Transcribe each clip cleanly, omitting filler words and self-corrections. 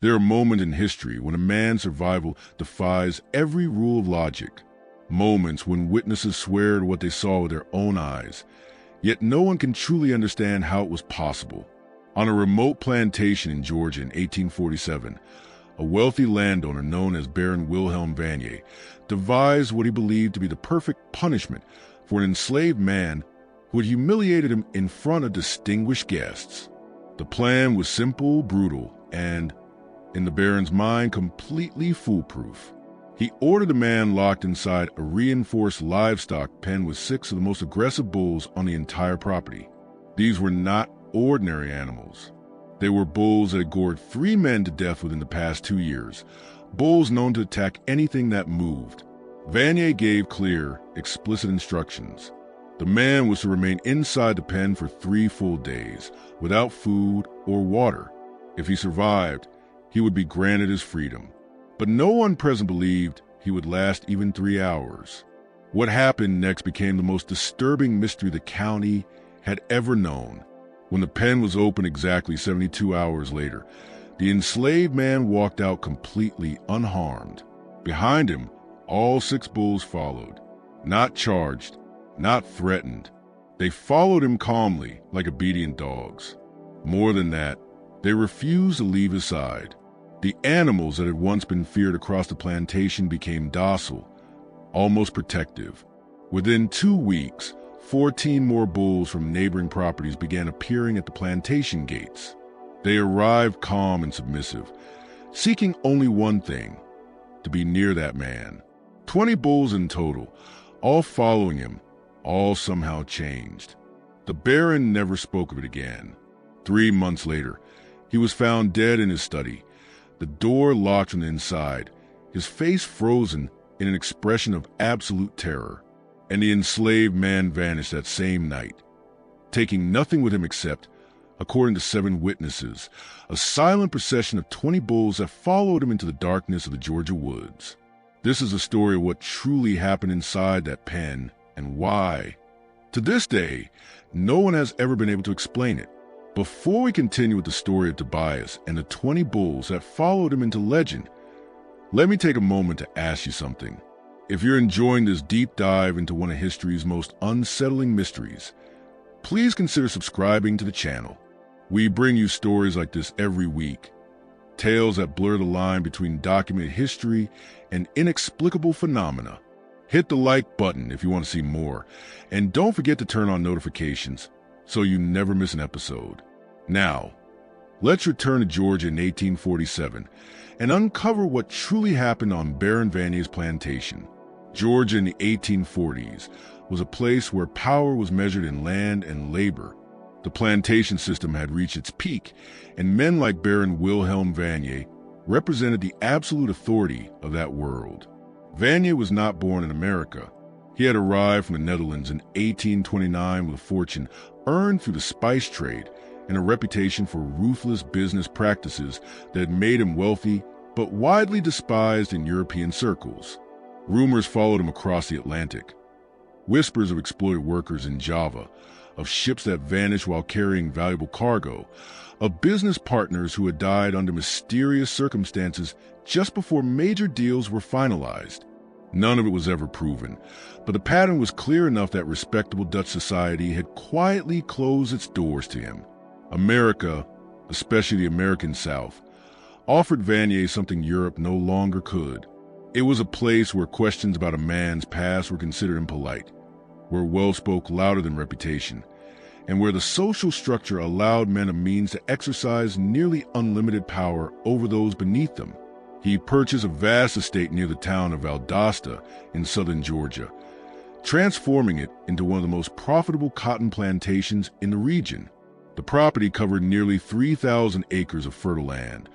There are moments in history when a man's survival defies every rule of logic. Moments when witnesses swear to what they saw with their own eyes, yet no one can truly understand how it was possible. On a remote plantation in Georgia in 1847, a wealthy landowner known as Baron Wilhelm Vanier devised what he believed to be the perfect punishment for an enslaved man who had humiliated him in front of distinguished guests. The plan was simple, brutal, and, in the Baron's mind, completely foolproof. He ordered the man locked inside a reinforced livestock pen with 6 of the most aggressive bulls on the entire property. These were not ordinary animals. They were bulls that had gored 3 men to death within the past 2 years, bulls known to attack anything that moved. Vanier gave clear, explicit instructions. The man was to remain inside the pen for 3 full days, without food or water. If he survived, he would be granted his freedom. But no one present believed he would last even 3 hours. What happened next became the most disturbing mystery the county had ever known. When the pen was open exactly 72 hours later, the enslaved man walked out completely unharmed. Behind him, all 6 bulls followed, not charged, not threatened. They followed him calmly, like obedient dogs. More than that, they refused to leave his side. The animals that had once been feared across the plantation became docile, almost protective. Within 2 weeks, 14 more bulls from neighboring properties began appearing at the plantation gates. They arrived calm and submissive, seeking only one thing: to be near that man. 20 bulls in total, all following him, all somehow changed. The Baron never spoke of it again. 3 months later, he was found dead in his study, the door locked from the inside, his face frozen in an expression of absolute terror. And the enslaved man vanished that same night, taking nothing with him except, according to 7 witnesses, a silent procession of 20 bulls that followed him into the darkness of the Georgia woods. This is a story of what truly happened inside that pen and why. To this day, no one has ever been able to explain it. Before we continue with the story of Tobias and the 20 bulls that followed him into legend, let me take a moment to ask you something. If you're enjoying this deep dive into one of history's most unsettling mysteries, please consider subscribing to the channel. We bring you stories like this every week, tales that blur the line between documented history and inexplicable phenomena. Hit the like button if you want to see more, and don't forget to turn on notifications so you never miss an episode. Now, let's return to Georgia in 1847 and uncover what truly happened on Baron Vanier's plantation. Georgia in the 1840s was a place where power was measured in land and labor. The plantation system had reached its peak, and men like Baron Wilhelm Vanier represented the absolute authority of that world. Vanier was not born in America. He had arrived from the Netherlands in 1829 with a fortune earned through the spice trade and a reputation for ruthless business practices that had made him wealthy but widely despised in European circles. Rumors followed him across the Atlantic. Whispers of exploited workers in Java, of ships that vanished while carrying valuable cargo, of business partners who had died under mysterious circumstances just before major deals were finalized. None of it was ever proven, but the pattern was clear enough that respectable Dutch society had quietly closed its doors to him. America, especially the American South, offered Vanier something Europe no longer could. It was a place where questions about a man's past were considered impolite, where wealth spoke louder than reputation, and where the social structure allowed men a means to exercise nearly unlimited power over those beneath them. He purchased a vast estate near the town of Valdosta in southern Georgia, transforming it into one of the most profitable cotton plantations in the region. The property covered nearly 3,000 acres of fertile land,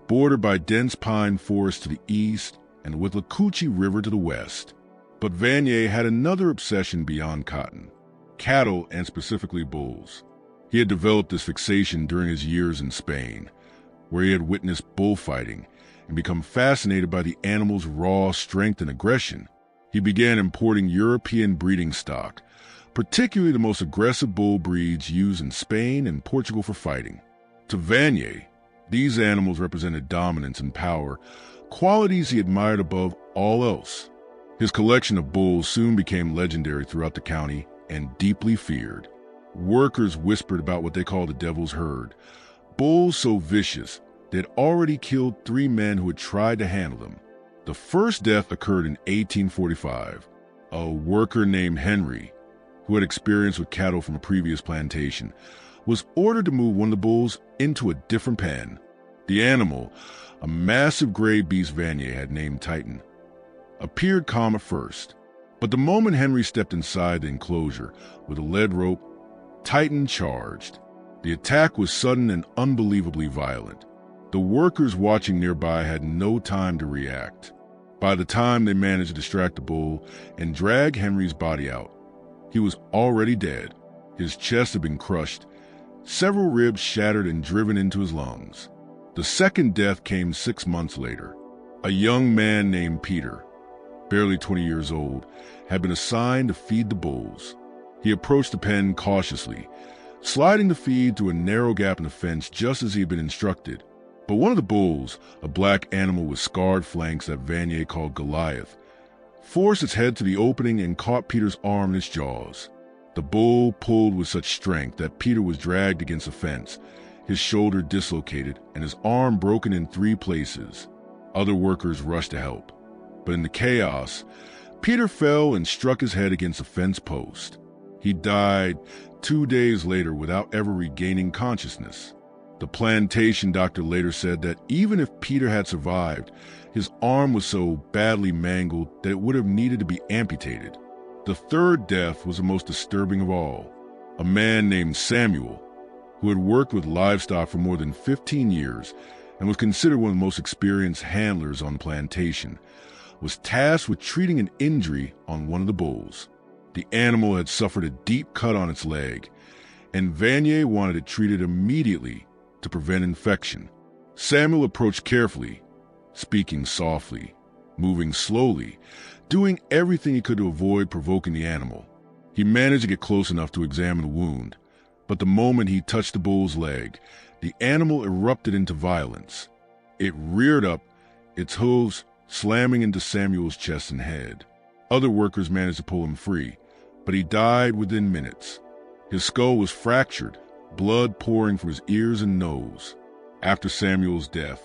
bordered by dense pine forests to the east and with the Coochie River to the west. But Vanier had another obsession beyond cotton: cattle and specifically bulls. He had developed this fixation during his years in Spain, where he had witnessed bullfighting and become fascinated by the animal's raw strength and aggression. He began importing European breeding stock, particularly the most aggressive bull breeds used in Spain and Portugal for fighting. To Vanier, These animals represented dominance and power, qualities he admired above all else. His collection of bulls soon became legendary throughout the county and deeply feared. Workers whispered about what they called the devil's herd, bulls so vicious they had already killed 3 men who had tried to handle them. The first death occurred in 1845. A worker named Henry, who had experience with cattle from a previous plantation, was ordered to move one of the bulls into a different pen. The animal, a massive gray beast Vanier had named Titan, appeared calm at first, but the moment Henry stepped inside the enclosure with a lead rope, Titan charged. The attack was sudden and unbelievably violent. The workers watching nearby had no time to react. By the time they managed to distract the bull and drag Henry's body out, he was already dead. His chest had been crushed, several ribs shattered and driven into his lungs. The second death came 6 months later. A young man named Peter, barely 20 years old, had been assigned to feed the bulls. He approached the pen cautiously, sliding the feed through a narrow gap in the fence just as he had been instructed. But one of the bulls, a black animal with scarred flanks that Vanier called Goliath, forced its head to the opening and caught Peter's arm in its jaws. The bull pulled with such strength that Peter was dragged against the fence, his shoulder dislocated and his arm broken in 3 places. Other workers rushed to help, but in the chaos, Peter fell and struck his head against a fence post. He died 2 days later without ever regaining consciousness. The plantation doctor later said that even if Peter had survived, his arm was so badly mangled that it would have needed to be amputated. The third death was the most disturbing of all. A man named Samuel, who had worked with livestock for more than 15 years and was considered one of the most experienced handlers on the plantation, was tasked with treating an injury on one of the bulls. The animal had suffered a deep cut on its leg, and Vanier wanted it treated immediately to prevent infection. Samuel approached carefully, speaking softly, moving slowly, doing everything he could to avoid provoking the animal. He managed to get close enough to examine the wound, but the moment he touched the bull's leg, the animal erupted into violence. It reared up, its hooves slamming into Samuel's chest and head. Other workers managed to pull him free, but he died within minutes. His skull was fractured, blood pouring from his ears and nose. After Samuel's death,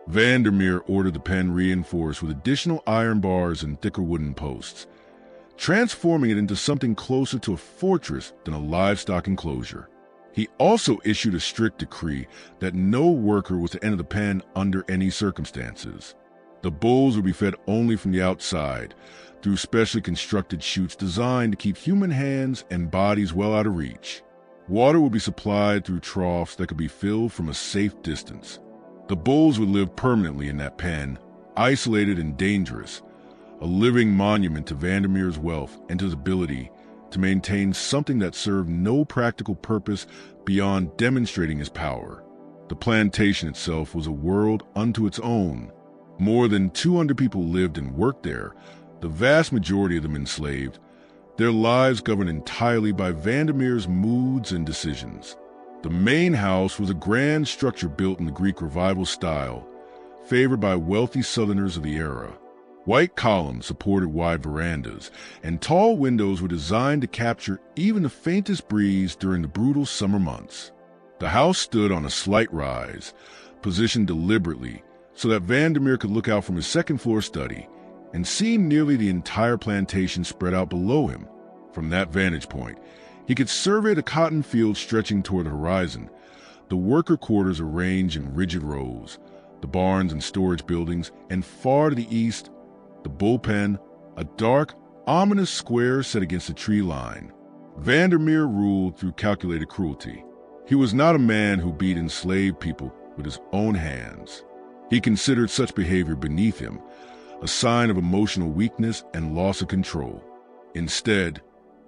Vandermeer ordered the pen reinforced with additional iron bars and thicker wooden posts, transforming it into something closer to a fortress than a livestock enclosure. He also issued a strict decree that no worker was to enter the pen under any circumstances. The bulls would be fed only from the outside, through specially constructed chutes designed to keep human hands and bodies well out of reach. Water would be supplied through troughs that could be filled from a safe distance. The bulls would live permanently in that pen, isolated and dangerous, a living monument to Vandermeer's wealth and to his ability to maintain something that served no practical purpose beyond demonstrating his power. The plantation itself was a world unto its own. More than 200 people lived and worked there, the vast majority of them enslaved, their lives governed entirely by Vandermeer's moods and decisions. The main house was a grand structure built in the Greek Revival style, favored by wealthy Southerners of the era. White columns supported wide verandas, and tall windows were designed to capture even the faintest breeze during the brutal summer months. The house stood on a slight rise, positioned deliberately so that Vandermeer could look out from his second-floor study and see nearly the entire plantation spread out below him. From that vantage point, he could survey the cotton fields stretching toward the horizon, the worker quarters arranged in rigid rows, the barns and storage buildings, and far to the east, the bullpen, a dark, ominous square set against a tree line. Vandermeer ruled through calculated cruelty. He was not a man who beat enslaved people with his own hands. He considered such behavior beneath him, a sign of emotional weakness and loss of control. Instead,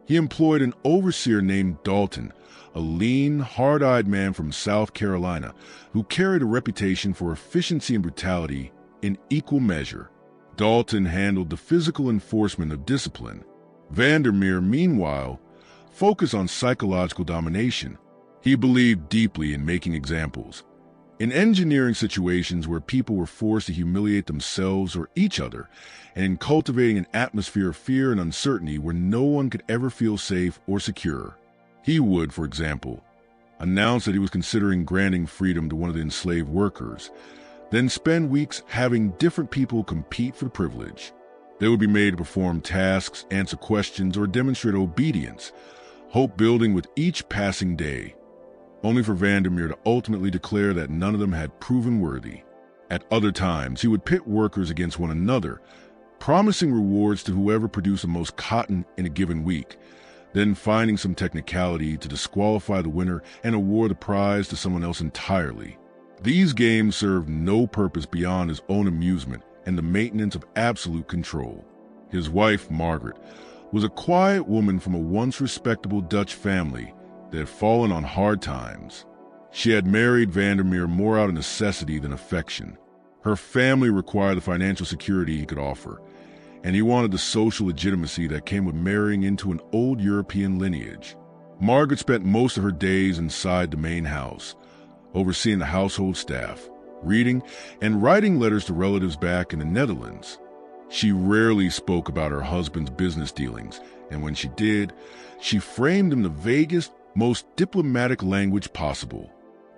he employed an overseer named Dalton, a lean, hard-eyed man from South Carolina who carried a reputation for efficiency and brutality in equal measure. Dalton handled the physical enforcement of discipline. Vandermeer, meanwhile, focused on psychological domination. He believed deeply in making examples, In engineering situations where people were forced to humiliate themselves or each other, and in cultivating an atmosphere of fear and uncertainty where no one could ever feel safe or secure. He would, for example, announce that he was considering granting freedom to one of the enslaved workers, then spend weeks having different people compete for the privilege. They would be made to perform tasks, answer questions, or demonstrate obedience, hope building with each passing day, only for Vandermeer to ultimately declare that none of them had proven worthy. At other times, he would pit workers against one another, promising rewards to whoever produced the most cotton in a given week, then finding some technicality to disqualify the winner and award the prize to someone else entirely. These games served no purpose beyond his own amusement and the maintenance of absolute control. His wife, Margaret, was a quiet woman from a once respectable Dutch family that had fallen on hard times. She had married Vandermeer more out of necessity than affection. Her family required the financial security he could offer, and he wanted the social legitimacy that came with marrying into an old European lineage. Margaret spent most of her days inside the main house, overseeing the household staff, reading and writing letters to relatives back in the Netherlands. She rarely spoke about her husband's business dealings, and when she did, she framed them in the vaguest, most diplomatic language possible.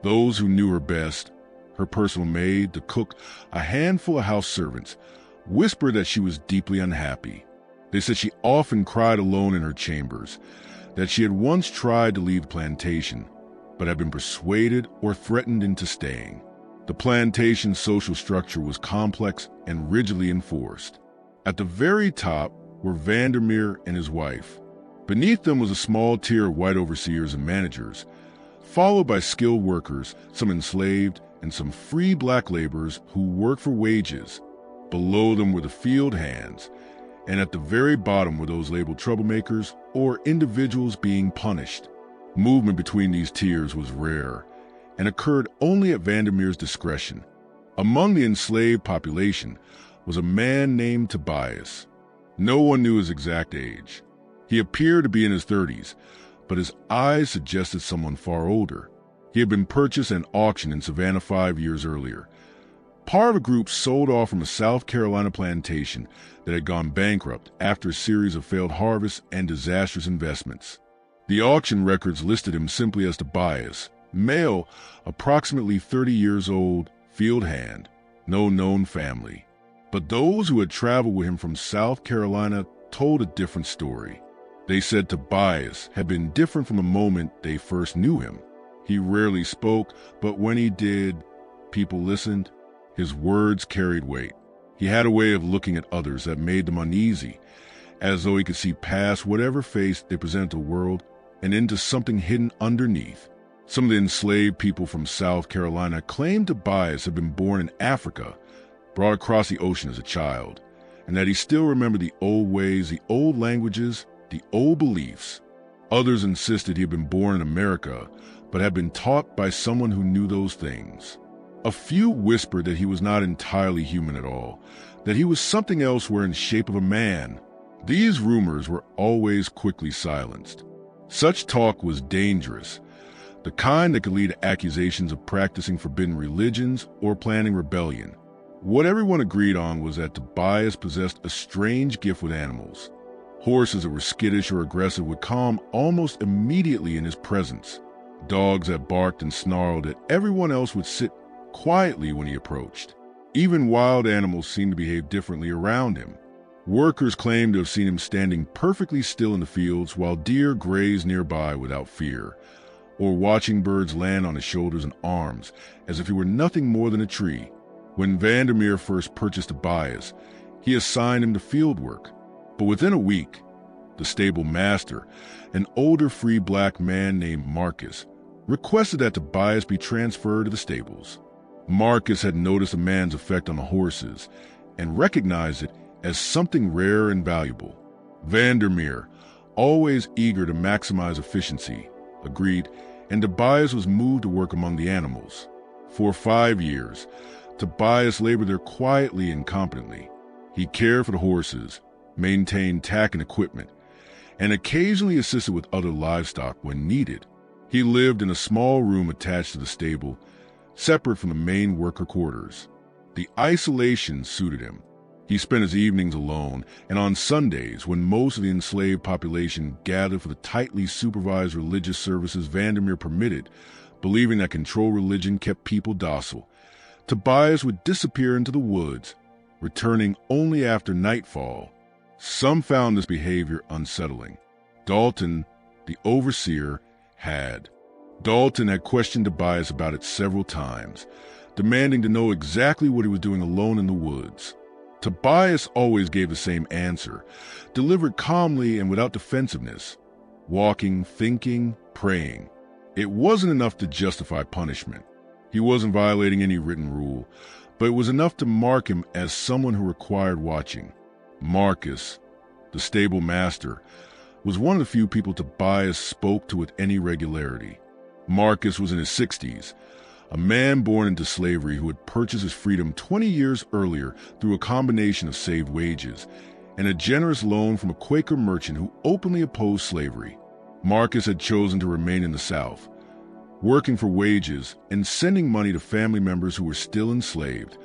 Those who knew her best, her personal maid, the cook, a handful of house servants, whispered that she was deeply unhappy. They said she often cried alone in her chambers, that she had once tried to leave the plantation, but had been persuaded or threatened into staying. The plantation's social structure was complex and rigidly enforced. At the very top were Vandermeer and his wife. Beneath them was a small tier of white overseers and managers, followed by skilled workers, some enslaved, and some free black laborers who worked for wages. Below them were the field hands, and at the very bottom were those labeled troublemakers or individuals being punished. Movement between these tiers was rare and occurred only at Vandermeer's discretion. Among the enslaved population was a man named Tobias. No one knew his exact age. He appeared to be in his 30s, but his eyes suggested someone far older. He had been purchased and auctioned in Savannah 5 years earlier, part of a group sold off from a South Carolina plantation that had gone bankrupt after a series of failed harvests and disastrous investments. The auction records listed him simply as Tobias, male, approximately 30 years old, field hand, no known family. But those who had traveled with him from South Carolina told a different story. They said Tobias had been different from the moment they first knew him. He rarely spoke, but when he did, people listened. His words carried weight. He had a way of looking at others that made them uneasy, as though he could see past whatever face they presented to the world and into something hidden underneath. Some of the enslaved people from South Carolina claimed Tobias had been born in Africa, brought across the ocean as a child, and that he still remembered the old ways, the old languages, the old beliefs. Others insisted he had been born in America, but had been taught by someone who knew those things. A few whispered that he was not entirely human at all, that he was something else in the shape of a man. These rumors were always quickly silenced. Such talk was dangerous, the kind that could lead to accusations of practicing forbidden religions or planning rebellion. What everyone agreed on was that Tobias possessed a strange gift with animals. Horses that were skittish or aggressive would calm almost immediately in his presence. Dogs that barked and snarled at everyone else would sit quietly when he approached. Even wild animals seemed to behave differently around him. Workers claimed to have seen him standing perfectly still in the fields while deer grazed nearby without fear, or watching birds land on his shoulders and arms as if he were nothing more than a tree. When Vandermeer first purchased Tobias, he assigned him to field work. But within a week, the stable master, an older free black man named Marcus, requested that Tobias be transferred to the stables. Marcus had noticed the man's effect on the horses and recognized it as something rare and valuable. Vandermeer, always eager to maximize efficiency, agreed, and Tobias was moved to work among the animals. For 5 years, Tobias labored there quietly and competently. He cared for the horses, maintained tack and equipment, and occasionally assisted with other livestock when needed. He lived in a small room attached to the stable, separate from the main worker quarters. The isolation suited him. He spent his evenings alone, and on Sundays, when most of the enslaved population gathered for the tightly supervised religious services Vandermeer permitted, believing that control religion kept people docile, Tobias would disappear into the woods, returning only after nightfall. Some found this behavior unsettling. Dalton, the overseer, had. Dalton had questioned Tobias about it several times, demanding to know exactly what he was doing alone in the woods. Tobias always gave the same answer, delivered calmly and without defensiveness. Walking, thinking, praying. It wasn't enough to justify punishment. He wasn't violating any written rule, but it was enough to mark him as someone who required watching. Marcus, the stable master, was one of the few people Tobias spoke to with any regularity. Marcus was in his 60s, a man born into slavery who had purchased his freedom 20 years earlier through a combination of saved wages and a generous loan from a Quaker merchant who openly opposed slavery. Marcus had chosen to remain in the South, working for wages and sending money to family members who were still enslaved,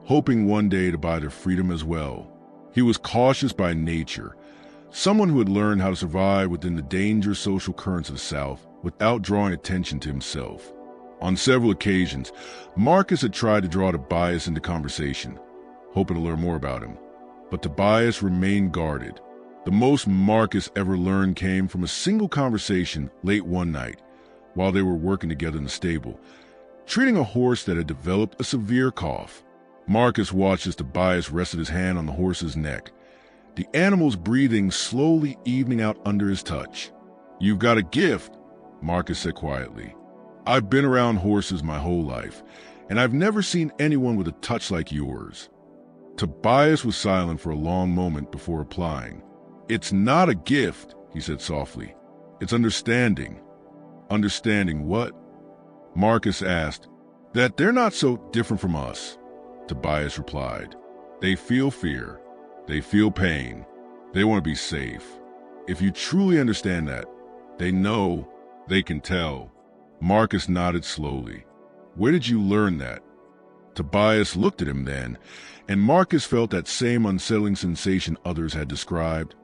hoping one day to buy their freedom as well. He was cautious by nature, someone who had learned how to survive within the dangerous social currents of the South without drawing attention to himself. On several occasions, Marcus had tried to draw Tobias into conversation, hoping to learn more about him. But Tobias remained guarded. The most Marcus ever learned came from a single conversation late one night, while they were working together in the stable, treating a horse that had developed a severe cough. Marcus watched as Tobias rested his hand on the horse's neck, the animal's breathing slowly evening out under his touch. "You've got a gift," Marcus said quietly. "I've been around horses my whole life, and I've never seen anyone with a touch like yours." Tobias was silent for a long moment before replying. "It's not a gift," he said softly. "It's understanding." "Understanding what?" Marcus asked. "That they're not so different from us," Tobias replied. "They feel fear. They feel pain. They want to be safe. If you truly understand that, they know, they can tell." Marcus nodded slowly. "Where did you learn that?" Tobias looked at him then, and Marcus felt that same unsettling sensation others had described,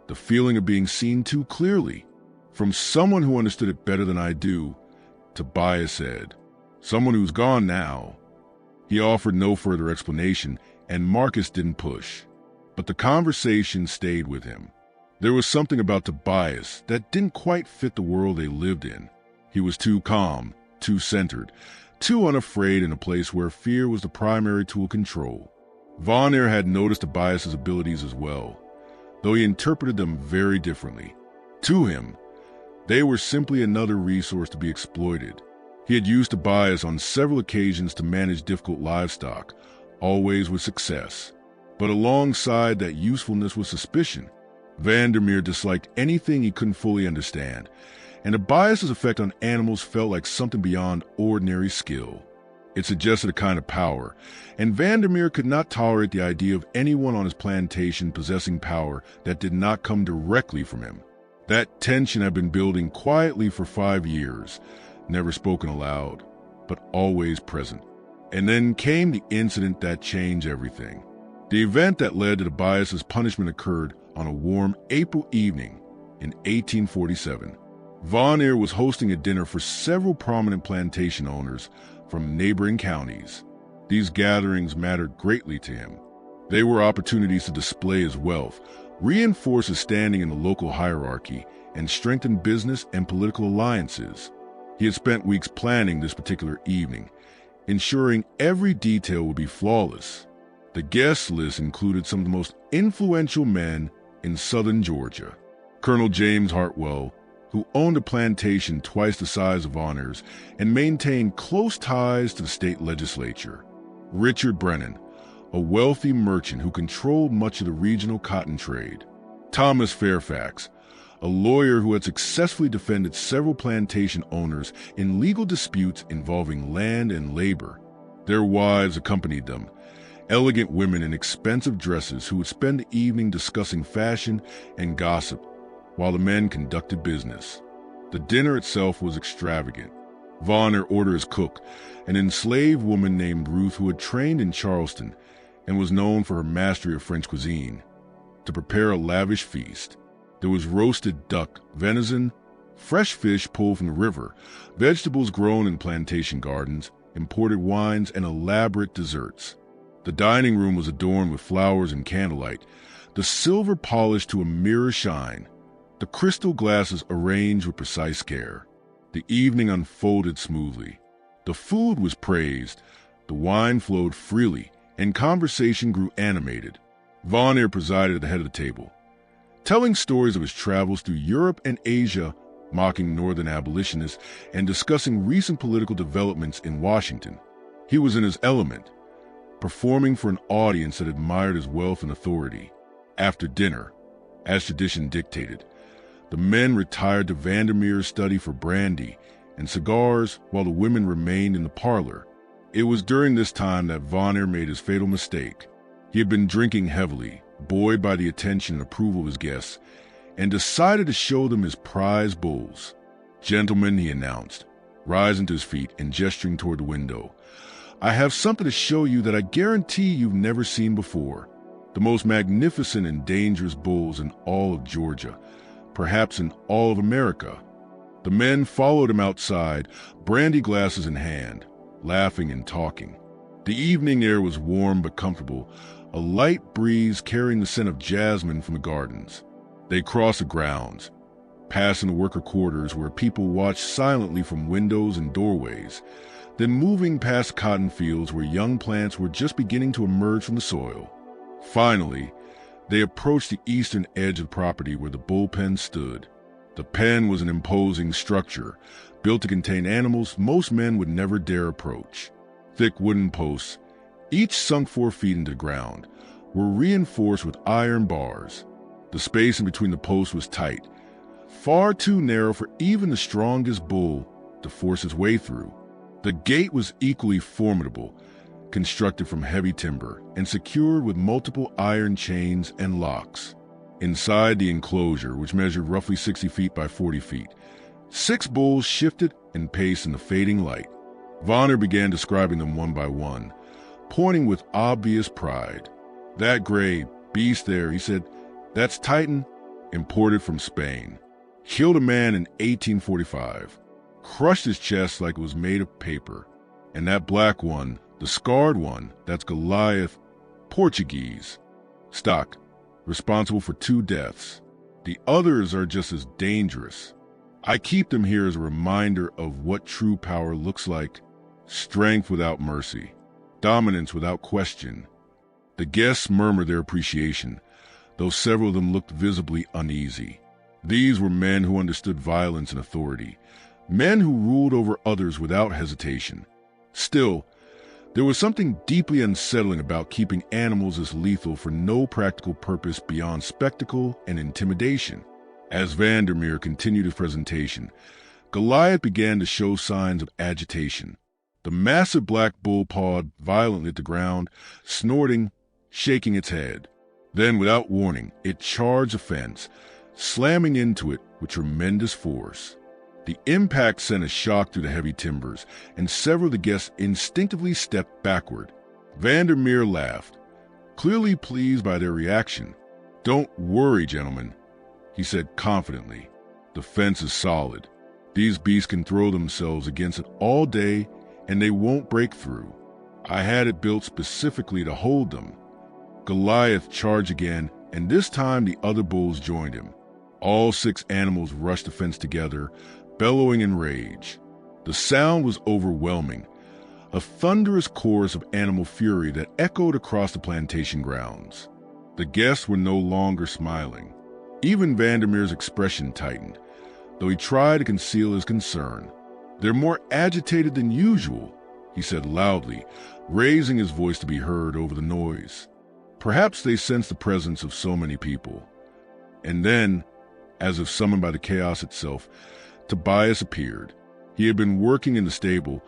the feeling of being seen too clearly. "From someone who understood it better than I do," Tobias said. "Someone who's gone now." He offered no further explanation, and Marcus didn't push. But the conversation stayed with him. There was something about Tobias that didn't quite fit the world they lived in. He was too calm, too centered, too unafraid in a place where fear was the primary tool of control. Von Eyre had noticed Tobias's abilities as well, though he interpreted them very differently. To him, they were simply another resource to be exploited. He had used Tobias on several occasions to manage difficult livestock, always with success. But alongside that usefulness was suspicion. Vandermeer disliked anything he couldn't fully understand, and Tobias's effect on animals felt like something beyond ordinary skill. It suggested a kind of power, and Vandermeer could not tolerate the idea of anyone on his plantation possessing power that did not come directly from him. That tension had been building quietly for 5 years, never spoken aloud, but always present. And then came the incident that changed everything. The event that led to Tobias's punishment occurred on a warm April evening in 1847. Von Eyre was hosting a dinner for several prominent plantation owners from neighboring counties. These gatherings mattered greatly to him. They were opportunities to display his wealth, reinforce his standing in the local hierarchy, and strengthen business and political alliances. He had spent weeks planning this particular evening, ensuring every detail would be flawless. The guest list included some of the most influential men in southern Georgia. Colonel James Hartwell, who owned a plantation twice the size of Von Eyre's and maintained close ties to the state legislature. Richard Brennan, a wealthy merchant who controlled much of the regional cotton trade. Thomas Fairfax, a lawyer who had successfully defended several plantation owners in legal disputes involving land and labor. Their wives accompanied them, elegant women in expensive dresses who would spend the evening discussing fashion and gossip while the men conducted business. The dinner itself was extravagant. Vonner ordered his cook, an enslaved woman named Ruth who had trained in Charleston and was known for her mastery of French cuisine, to prepare a lavish feast. There was roasted duck, venison, fresh fish pulled from the river, vegetables grown in plantation gardens, imported wines, and elaborate desserts. The dining room was adorned with flowers and candlelight, the silver polished to a mirror shine, the crystal glasses arranged with precise care. The evening unfolded smoothly. The food was praised, the wine flowed freely, and conversation grew animated. Vonner presided at the head of the table, telling stories of his travels through Europe and Asia, mocking Northern abolitionists, and discussing recent political developments in Washington. He was in his element, performing for an audience that admired his wealth and authority. After dinner, as tradition dictated, the men retired to Vandermeer's study for brandy and cigars while the women remained in the parlor. It was during this time that Vonner made his fatal mistake. He had been drinking heavily, buoyed by the attention and approval of his guests, and decided to show them his prize bulls. "Gentlemen," he announced, rising to his feet and gesturing toward the window, "I have something to show you that I guarantee you've never seen before. The most magnificent and dangerous bulls in all of Georgia, perhaps in all of America." The men followed him outside, brandy glasses in hand, laughing and talking. The evening air was warm but comfortable, a light breeze carrying the scent of jasmine from the gardens. They crossed the grounds, passing the worker quarters where people watched silently from windows and doorways, then moving past cotton fields where young plants were just beginning to emerge from the soil. Finally, they approached the eastern edge of the property where the bullpen stood. The pen was an imposing structure, built to contain animals most men would never dare approach. Thick wooden posts, each sunk 4 feet into the ground, were reinforced with iron bars. The space in between the posts was tight, far too narrow for even the strongest bull to force his way through. The gate was equally formidable, constructed from heavy timber and secured with multiple iron chains and locks. Inside the enclosure, which measured roughly 60 feet by 40 feet, 6 bulls shifted and paced in the fading light. Vonner began describing them one by one, pointing with obvious pride. "That gray beast there," he said, "that's Titan, imported from Spain. Killed a man in 1845, crushed his chest like it was made of paper. And that black one, the scarred one, that's Goliath, Portuguese. Stock, responsible for 2 deaths. The others are just as dangerous. I keep them here as a reminder of what true power looks like. Strength without mercy, dominance without question." The guests murmured their appreciation, though several of them looked visibly uneasy. These were men who understood violence and authority, men who ruled over others without hesitation. Still, there was something deeply unsettling about keeping animals as lethal for no practical purpose beyond spectacle and intimidation. As Vandermeer continued his presentation, Goliath began to show signs of agitation. The massive black bull pawed violently at the ground, snorting, shaking its head. Then, without warning, it charged the fence, slamming into it with tremendous force. The impact sent a shock through the heavy timbers, and several of the guests instinctively stepped backward. Vandermeer laughed, clearly pleased by their reaction. "Don't worry, gentlemen," he said confidently. "The fence is solid. These beasts can throw themselves against it all day, and they won't break through. I had it built specifically to hold them." Goliath charged again, and this time the other bulls joined him. All 6 animals rushed the fence together, bellowing in rage. The sound was overwhelming, a thunderous chorus of animal fury that echoed across the plantation grounds. The guests were no longer smiling. Even Vandermeer's expression tightened, though he tried to conceal his concern. "They're more agitated than usual," he said loudly, raising his voice to be heard over the noise. Perhaps they sensed the presence of so many people. And then, as if summoned by the chaos itself, Tobias appeared. He had been working in the stable,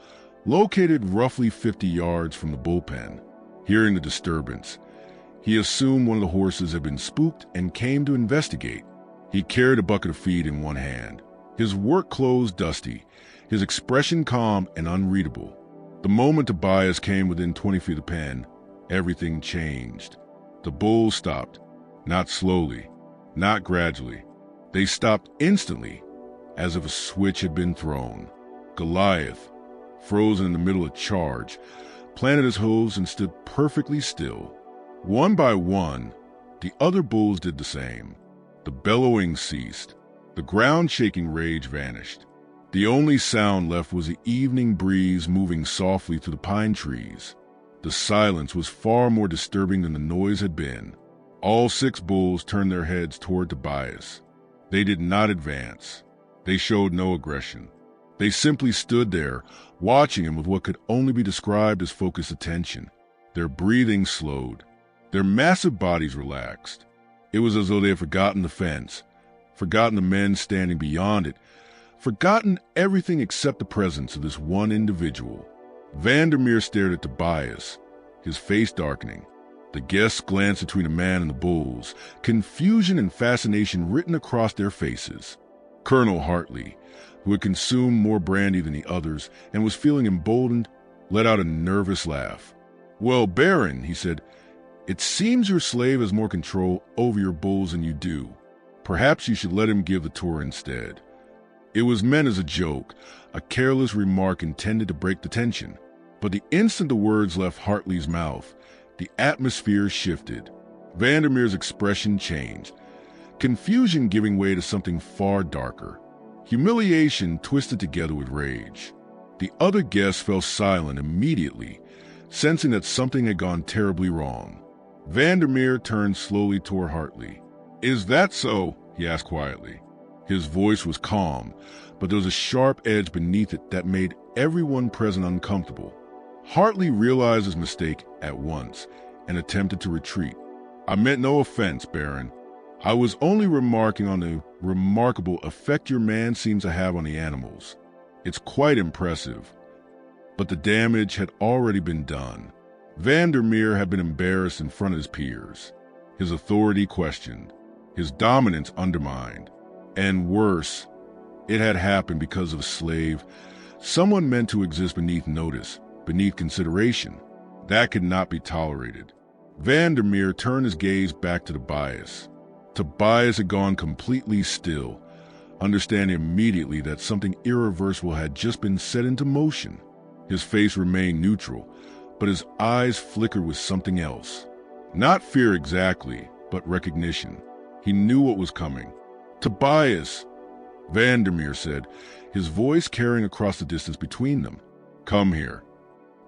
located roughly 50 yards from the bullpen. Hearing the disturbance, he assumed one of the horses had been spooked and came to investigate. He carried a bucket of feed in one hand, his work clothes dusty, his expression calm and unreadable. The moment Tobias came within 20 feet of the pen, everything changed. The bulls stopped, not slowly, not gradually. They stopped instantly, as if a switch had been thrown. Goliath, frozen in the middle of a charge, planted his hooves and stood perfectly still. One by one, the other bulls did the same. The bellowing ceased. The ground-shaking rage vanished. The only sound left was the evening breeze moving softly through the pine trees. The silence was far more disturbing than the noise had been. All 6 bulls turned their heads toward Tobias. They did not advance. They showed no aggression. They simply stood there, watching him with what could only be described as focused attention. Their breathing slowed. Their massive bodies relaxed. It was as though they had forgotten the fence, forgotten the men standing beyond it, forgotten everything except the presence of this one individual. Vandermeer stared at Tobias, his face darkening. The guests glanced between the man and the bulls, confusion and fascination written across their faces. Colonel Hartley, who had consumed more brandy than the others and was feeling emboldened, let out a nervous laugh. "Well, Baron," he said, "it seems your slave has more control over your bulls than you do. Perhaps you should let him give the tour instead." It was meant as a joke, a careless remark intended to break the tension. But the instant the words left Hartley's mouth, the atmosphere shifted. Vandermeer's expression changed, confusion giving way to something far darker. Humiliation twisted together with rage. The other guests fell silent immediately, sensing that something had gone terribly wrong. Vandermeer turned slowly toward Hartley. "Is that so?" he asked quietly. His voice was calm, but there was a sharp edge beneath it that made everyone present uncomfortable. Hartley realized his mistake at once and attempted to retreat. "I meant no offense, Baron. I was only remarking on the remarkable effect your man seems to have on the animals. It's quite impressive." But the damage had already been done. Vandermeer had been embarrassed in front of his peers, his authority questioned, his dominance undermined. And worse, it had happened because of a slave, someone meant to exist beneath notice, beneath consideration. That could not be tolerated. Vandermeer turned his gaze back to Tobias. Tobias had gone completely still, understanding immediately that something irreversible had just been set into motion. His face remained neutral, but his eyes flickered with something else. Not fear exactly, but recognition. He knew what was coming. "Tobias," Vandermeer said, his voice carrying across the distance between them. "Come here."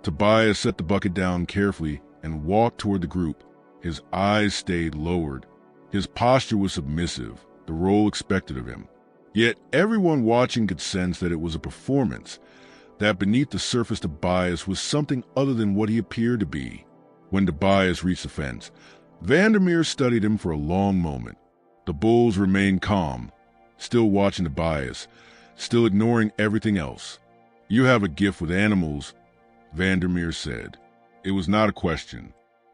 Tobias set the bucket down carefully and walked toward the group. His eyes stayed lowered. His posture was submissive, the role expected of him. Yet everyone watching could sense that it was a performance, that beneath the surface Tobias was something other than what he appeared to be. When Tobias reached the fence, Vandermeer studied him for a long moment. The bulls remained calm, still watching Tobias, still ignoring everything else. "You have a gift with animals," Vandermeer said. It was not a question.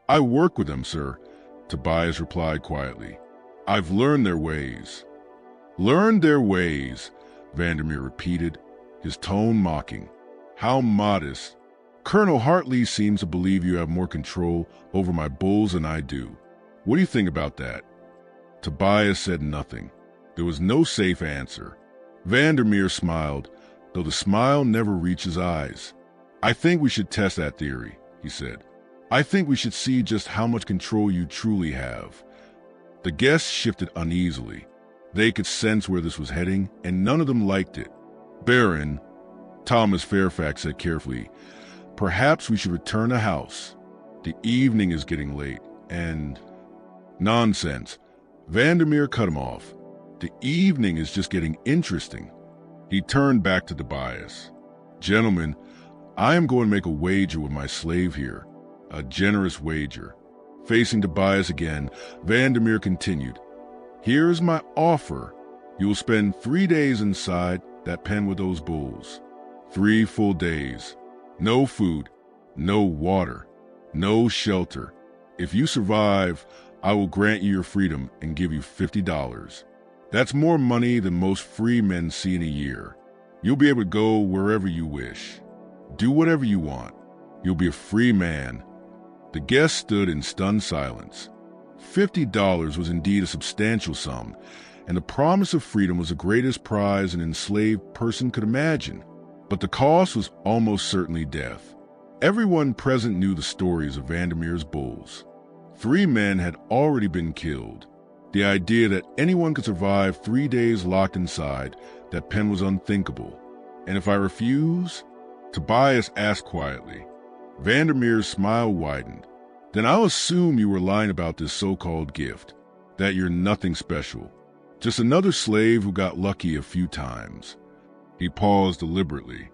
"I work with them, sir," Tobias replied quietly. "I've learned their ways." "Learned their ways," Vandermeer repeated, his tone mocking. "How modest. Colonel Hartley seems to believe you have more control over my bulls than I do. What do you think about that?" Tobias said nothing. There was no safe answer. Vandermeer smiled, though the smile never reached his eyes. "I think we should test that theory," he said. "I think we should see just how much control you truly have." The guests shifted uneasily. They could sense where this was heading, and none of them liked it. "Baron," Thomas Fairfax said carefully, "perhaps we should return to the house. The evening is getting late, and—" "Nonsense," Vandermeer cut him off. "The evening is just getting interesting." He turned back to Tobias. "Gentlemen, I am going to make a wager with my slave here, a generous wager." Facing Tobias again, Vandermeer continued, "Here is my offer. You will spend 3 days inside that pen with those bulls. 3 full days. No food, no water, no shelter. If you survive, I will grant you your freedom and give you $50. That's more money than most free men see in a year." You'll be able to go wherever you wish. Do whatever you want. You'll be a free man." The guests stood in stunned silence. $50 was indeed a substantial sum, and the promise of freedom was the greatest prize an enslaved person could imagine. But the cost was almost certainly death. Everyone present knew the stories of Vandermeer's bulls. 3 men had already been killed. The idea that anyone could survive 3 days locked inside that pen was unthinkable. "And if I refuse?" Tobias asked quietly. Vandermeer's smile widened. "Then I'll assume you were lying about this so-called gift, that you're nothing special. Just another slave who got lucky a few times." He paused deliberately.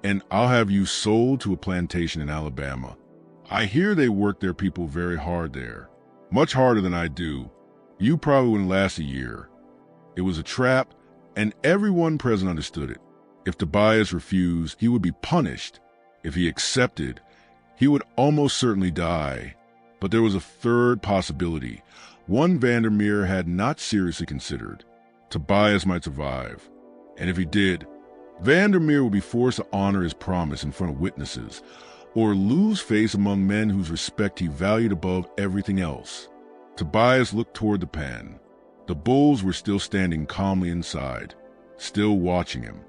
"And I'll have you sold to a plantation in Alabama. I hear they work their people very hard there. Much harder than I do. You probably wouldn't last a year." It was a trap, and everyone present understood it. If Tobias refused, he would be punished. If he accepted, he would almost certainly die. But there was a third possibility, one Vandermeer had not seriously considered. Tobias might survive. And if he did, Vandermeer would be forced to honor his promise in front of witnesses, or lose face among men whose respect he valued above everything else. Tobias looked toward the pen. The bulls were still standing calmly inside, still watching him.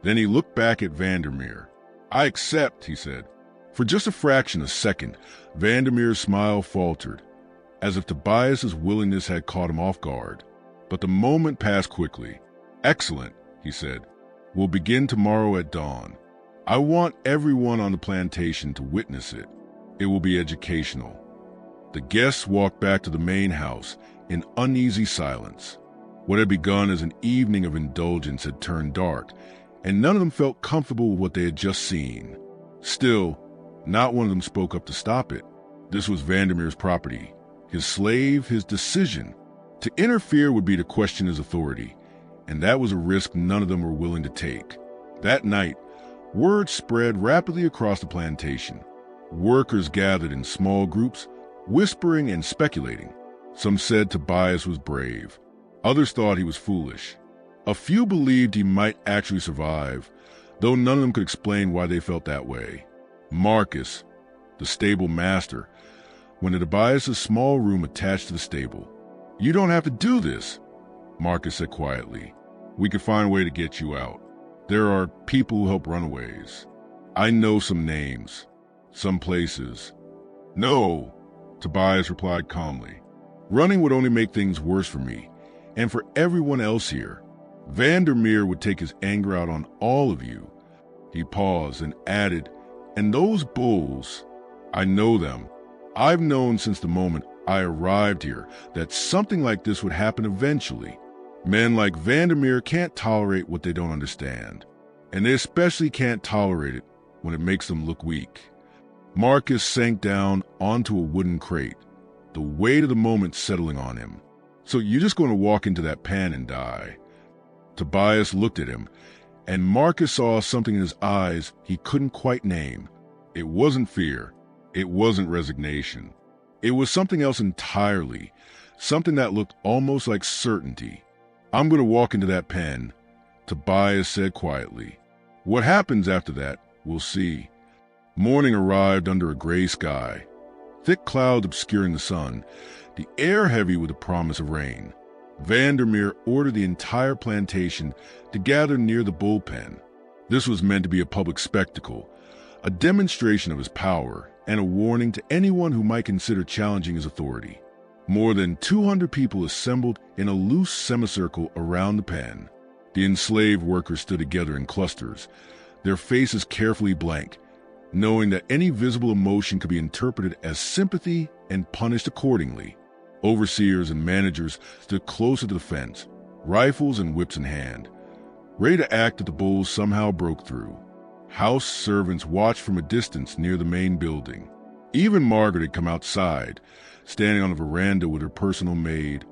Then he looked back at Vandermeer. "I accept," he said. For just a fraction of a second, Vandermeer's smile faltered, as if Tobias's willingness had caught him off guard. But the moment passed quickly. "Excellent," he said. "We'll begin tomorrow at dawn. I want everyone on the plantation to witness it. It will be educational." The guests walked back to the main house in uneasy silence. What had begun as an evening of indulgence had turned dark, and none of them felt comfortable with what they had just seen. Still, not one of them spoke up to stop it. This was Vandermeer's property, his slave, his decision. To interfere would be to question his authority, and that was a risk none of them were willing to take. That night, word spread rapidly across the plantation. Workers gathered in small groups, whispering and speculating. Some said Tobias was brave. Others thought he was foolish. A few believed he might actually survive, though none of them could explain why they felt that way. Marcus, the stable master, went to Tobias's small room attached to the stable. "You don't have to do this," Marcus said quietly. "We could find a way to get you out. There are people who help runaways. I know some names, some places." "No," Tobias replied calmly. "Running would only make things worse for me, and for everyone else here. Vandermeer would take his anger out on all of you." He paused and added, "And those bulls, I know them. I've known since the moment I arrived here that something like this would happen eventually. Men like Vandermeer can't tolerate what they don't understand, and they especially can't tolerate it when it makes them look weak." Marcus sank down onto a wooden crate, the weight of the moment settling on him. "So you're just going to walk into that pen and die?" Tobias looked at him, and Marcus saw something in his eyes he couldn't quite name. It wasn't fear. It wasn't resignation. It was something else entirely, something that looked almost like certainty. "I'm going to walk into that pen," Tobias said quietly. "What happens after that, we'll see." Morning arrived under a gray sky, thick clouds obscuring the sun, the air heavy with the promise of rain. Vandermeer ordered the entire plantation to gather near the bullpen. This was meant to be a public spectacle, a demonstration of his power, and a warning to anyone who might consider challenging his authority. More than 200 people assembled in a loose semicircle around the pen. The enslaved workers stood together in clusters, their faces carefully blank, knowing that any visible emotion could be interpreted as sympathy and punished accordingly. Overseers and managers stood closer to the fence, rifles and whips in hand, ready to act if the bulls somehow broke through. House servants watched from a distance near the main building. Even Margaret had come outside, standing on the veranda with her personal maid,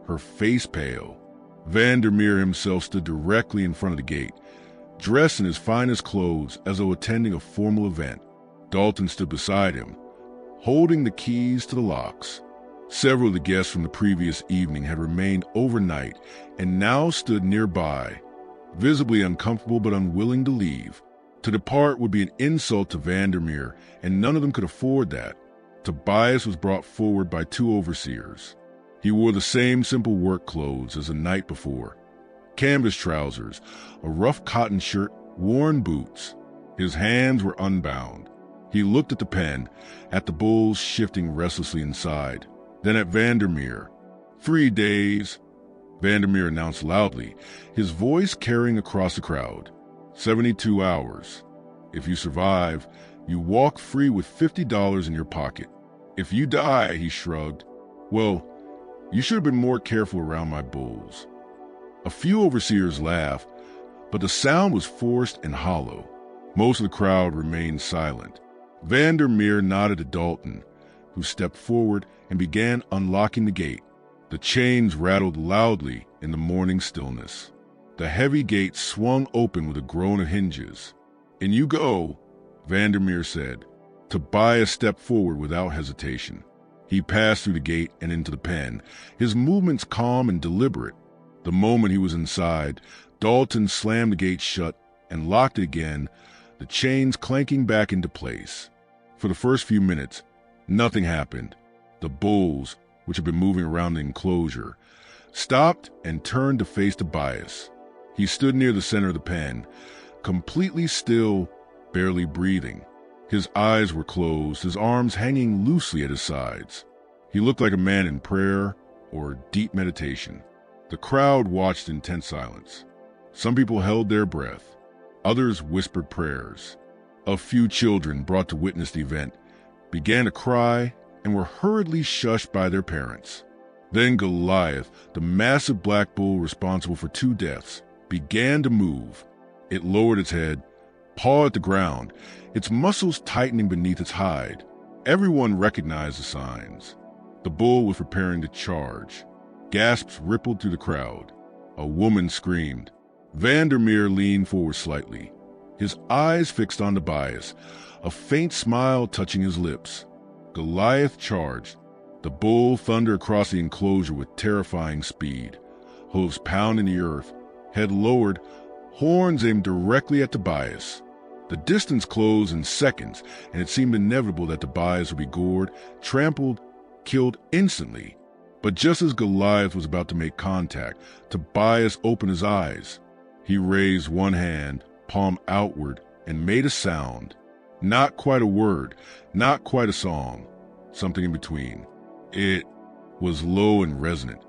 her face pale. Vandermeer himself stood directly in front of the gate, dressed in his finest clothes as though attending a formal event. Dalton stood beside him, holding the keys to the locks. Several of the guests from the previous evening had remained overnight and now stood nearby, visibly uncomfortable but unwilling to leave. To depart would be an insult to Vandermeer, and none of them could afford that. Tobias was brought forward by two overseers. He wore the same simple work clothes as the night before. Canvas trousers, a rough cotton shirt, worn boots. His hands were unbound. He looked at the pen, at the bulls shifting restlessly inside, then at Vandermeer. 3 days, Vandermeer announced loudly, his voice carrying across the crowd. 72 hours. If you survive, you walk free with $50 in your pocket. If you die, he shrugged, well, you should have been more careful around my bulls. A few overseers laughed, but the sound was forced and hollow. Most of the crowd remained silent. Vandermeer nodded to Dalton, who stepped forward and began unlocking the gate. The chains rattled loudly in the morning stillness. The heavy gate swung open with a groan of hinges. "In you go," Vandermeer said. Tobias stepped forward without hesitation. He passed through the gate and into the pen, his movements calm and deliberate. The moment he was inside, Dalton slammed the gate shut and locked it again, the chains clanking back into place. For the first few minutes, nothing happened. The bulls, which had been moving around the enclosure, stopped and turned to face Tobias. He stood near the center of the pen, completely still, barely breathing. His eyes were closed, his arms hanging loosely at his sides. He looked like a man in prayer or deep meditation. The crowd watched in tense silence. Some people held their breath. Others whispered prayers. A few children brought to witness the event began to cry and were hurriedly shushed by their parents. Then Goliath, the massive black bull responsible for 2 deaths, began to move. It lowered its head, pawed at the ground, its muscles tightening beneath its hide. Everyone recognized the signs. The bull was preparing to charge. Gasps rippled through the crowd. A woman screamed. Vandermeer leaned forward slightly, his eyes fixed on Tobias, a faint smile touching his lips. Goliath charged. The bull thundered across the enclosure with terrifying speed, hooves pounding the earth, head lowered, horns aimed directly at Tobias. The distance closed in seconds, and it seemed inevitable that Tobias would be gored, trampled, killed instantly. But just as Goliath was about to make contact, Tobias opened his eyes. He raised one hand, palm outward, and made a sound. Not quite a word, not quite a song, something in between. It was low and resonant,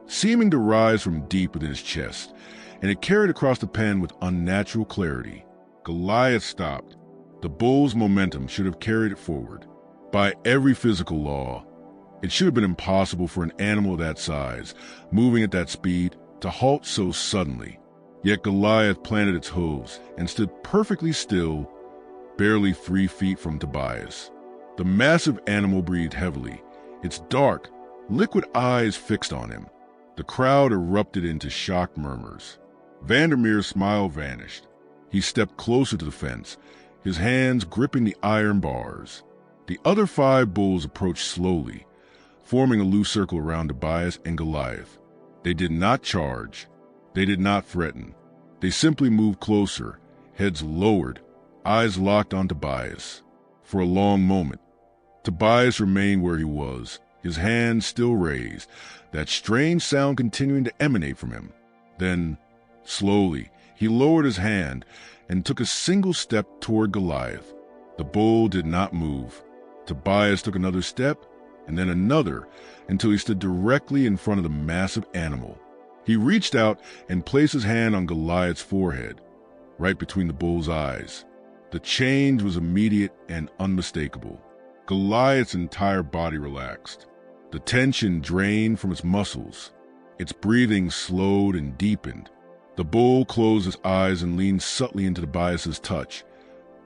seeming to rise from deep within his chest, and it carried across the pen with unnatural clarity. Goliath stopped. The bull's momentum should have carried it forward. By every physical law, it should have been impossible for an animal of that size, moving at that speed, to halt so suddenly. Yet Goliath planted its hooves and stood perfectly still, barely 3 feet from Tobias. The massive animal breathed heavily, its dark, liquid eyes fixed on him. The crowd erupted into shocked murmurs. Vandermeer's smile vanished. He stepped closer to the fence, his hands gripping the iron bars. The other 5 bulls approached slowly, forming a loose circle around Tobias and Goliath. They did not charge. They did not threaten. They simply moved closer, heads lowered, eyes locked on Tobias. For a long moment, Tobias remained where he was, his hands still raised, that strange sound continuing to emanate from him. Then, slowly, he lowered his hand and took a single step toward Goliath. The bull did not move. Tobias took another step, and then another, until he stood directly in front of the massive animal. He reached out and placed his hand on Goliath's forehead, right between the bull's eyes. The change was immediate and unmistakable. Goliath's entire body relaxed. The tension drained from its muscles. Its breathing slowed and deepened. The bull closed his eyes and leaned subtly into Tobias's touch,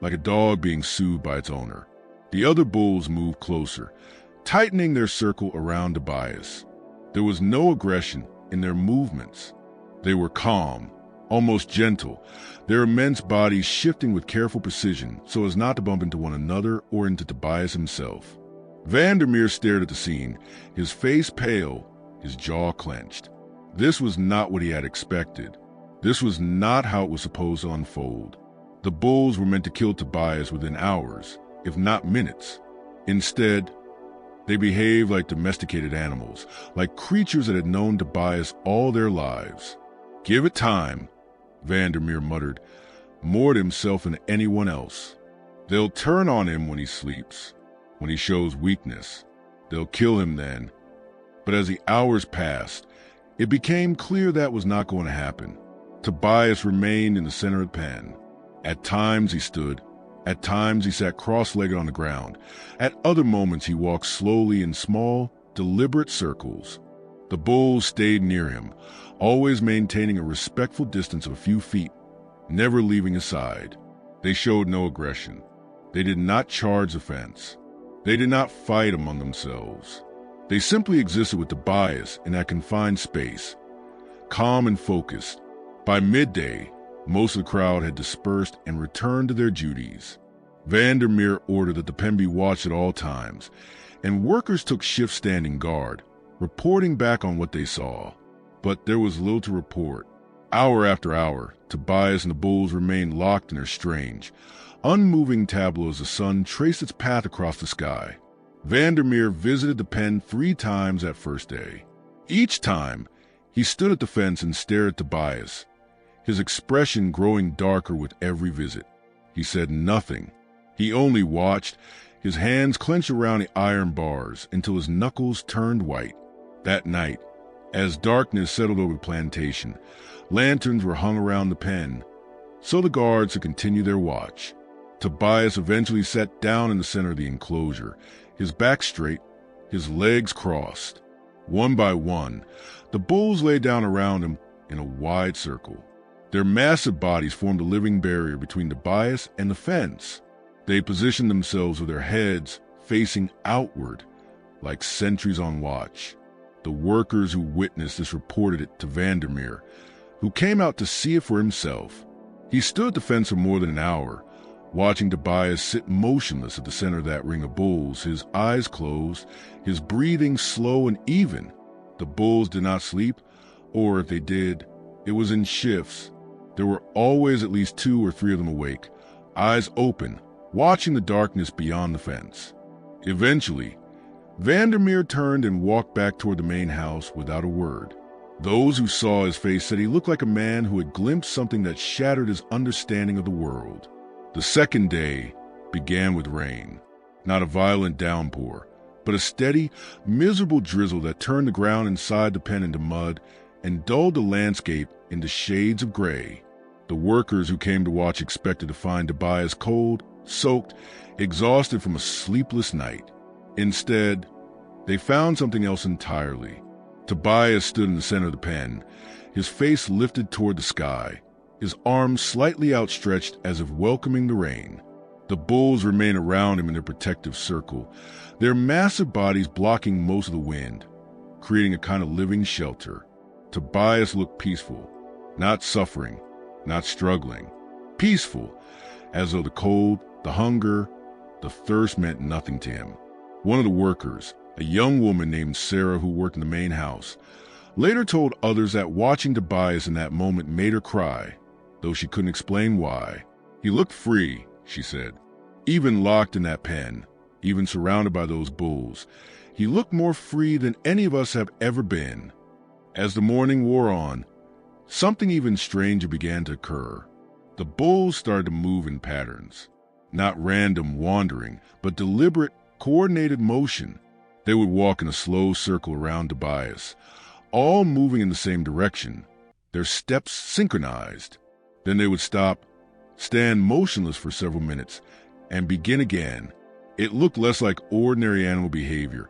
like a dog being soothed by its owner. The other bulls moved closer, tightening their circle around Tobias. There was no aggression in their movements. They were calm, almost gentle, their immense bodies shifting with careful precision so as not to bump into one another or into Tobias himself. Vandermeer stared at the scene, his face pale, his jaw clenched. This was not what he had expected. This was not how it was supposed to unfold. The bulls were meant to kill Tobias within hours, if not minutes. Instead, they behaved like domesticated animals, like creatures that had known Tobias all their lives. "Give it time," Vandermeer muttered, more to himself than anyone else. "They'll turn on him when he sleeps, when he shows weakness. They'll kill him then." But as the hours passed, it became clear that was not going to happen. Tobias remained in the center of the pen. At times he stood, at times he sat cross-legged on the ground. At other moments he walked slowly in small, deliberate circles. The bulls stayed near him, always maintaining a respectful distance of a few feet, never leaving his side. They showed no aggression. They did not charge the fence. They did not fight among themselves. They simply existed with Tobias in that confined space, calm and focused. By midday, most of the crowd had dispersed and returned to their duties. Vandermeer ordered that the pen be watched at all times, and workers took shift standing guard, reporting back on what they saw. But there was little to report. Hour after hour, Tobias and the bulls remained locked in their strange, unmoving tableau as the sun traced its path across the sky. Vandermeer visited the pen 3 times that first day. Each time, he stood at the fence and stared at Tobias, his expression growing darker with every visit. He said nothing. He only watched, his hands clenched around the iron bars until his knuckles turned white. That night, as darkness settled over the plantation, lanterns were hung around the pen, so the guards could continue their watch. Tobias eventually sat down in the center of the enclosure, his back straight, his legs crossed. One by one, the bulls lay down around him in a wide circle. Their massive bodies formed a living barrier between Tobias and the fence. They positioned themselves with their heads facing outward, like sentries on watch. The workers who witnessed this reported it to Vandermeer, who came out to see it for himself. He stood at the fence for more than an hour, watching Tobias sit motionless at the center of that ring of bulls, his eyes closed, his breathing slow and even. The bulls did not sleep, or if they did, it was in shifts. There were always at least 2 or 3 of them awake, eyes open, watching the darkness beyond the fence. Eventually, Vandermeer turned and walked back toward the main house without a word. Those who saw his face said he looked like a man who had glimpsed something that shattered his understanding of the world. The second day began with rain, not a violent downpour, but a steady, miserable drizzle that turned the ground inside the pen into mud and dulled the landscape into shades of gray. The workers who came to watch expected to find Tobias cold, soaked, exhausted from a sleepless night. Instead, they found something else entirely. Tobias stood in the center of the pen, his face lifted toward the sky, his arms slightly outstretched as if welcoming the rain. The bulls remained around him in their protective circle, their massive bodies blocking most of the wind, creating a kind of living shelter. Tobias looked peaceful, not suffering, not struggling. Peaceful, as though the cold, the hunger, the thirst meant nothing to him. One of the workers, a young woman named Sarah who worked in the main house, later told others that watching Tobias in that moment made her cry, though she couldn't explain why. He looked free, she said. Even locked in that pen, even surrounded by those bulls, he looked more free than any of us have ever been. As the morning wore on, something even stranger began to occur. The bulls started to move in patterns, not random wandering, but deliberate, coordinated motion. They would walk in a slow circle around Tobias, all moving in the same direction, their steps synchronized. Then they would stop, stand motionless for several minutes, and begin again. It looked less like ordinary animal behavior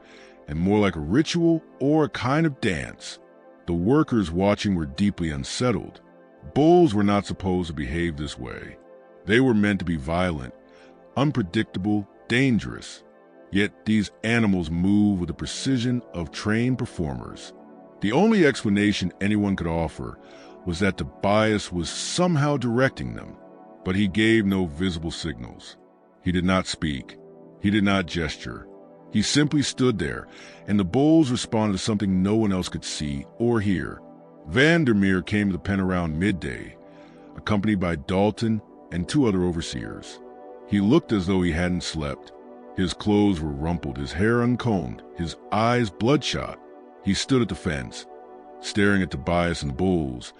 and more like a ritual or a kind of dance. The workers watching were deeply unsettled. Bulls were not supposed to behave this way. They were meant to be violent, unpredictable, dangerous. Yet these animals move with the precision of trained performers. The only explanation anyone could offer was that Tobias was somehow directing them, but he gave no visible signals. He did not speak. He did not gesture. He simply stood there, and the bulls responded to something no one else could see or hear. Vandermeer came to the pen around midday, accompanied by Dalton and 2 other overseers. He looked as though he hadn't slept. His clothes were rumpled, his hair uncombed, his eyes bloodshot. He stood at the fence, staring at Tobias and the bulls,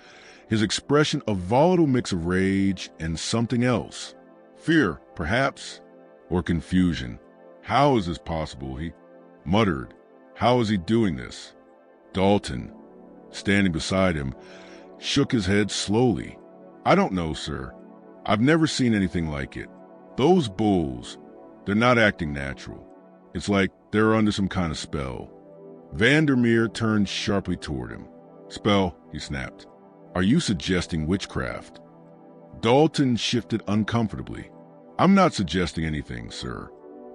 his expression a volatile mix of rage and something else. Fear, perhaps, or confusion. How is this possible? He muttered. How is he doing this? Dalton, standing beside him, shook his head slowly. I don't know, sir. I've never seen anything like it. Those bulls, they're not acting natural. It's like they're under some kind of spell. Vandermeer turned sharply toward him. Spell, he snapped. Are you suggesting witchcraft? Dalton shifted uncomfortably. I'm not suggesting anything, sir.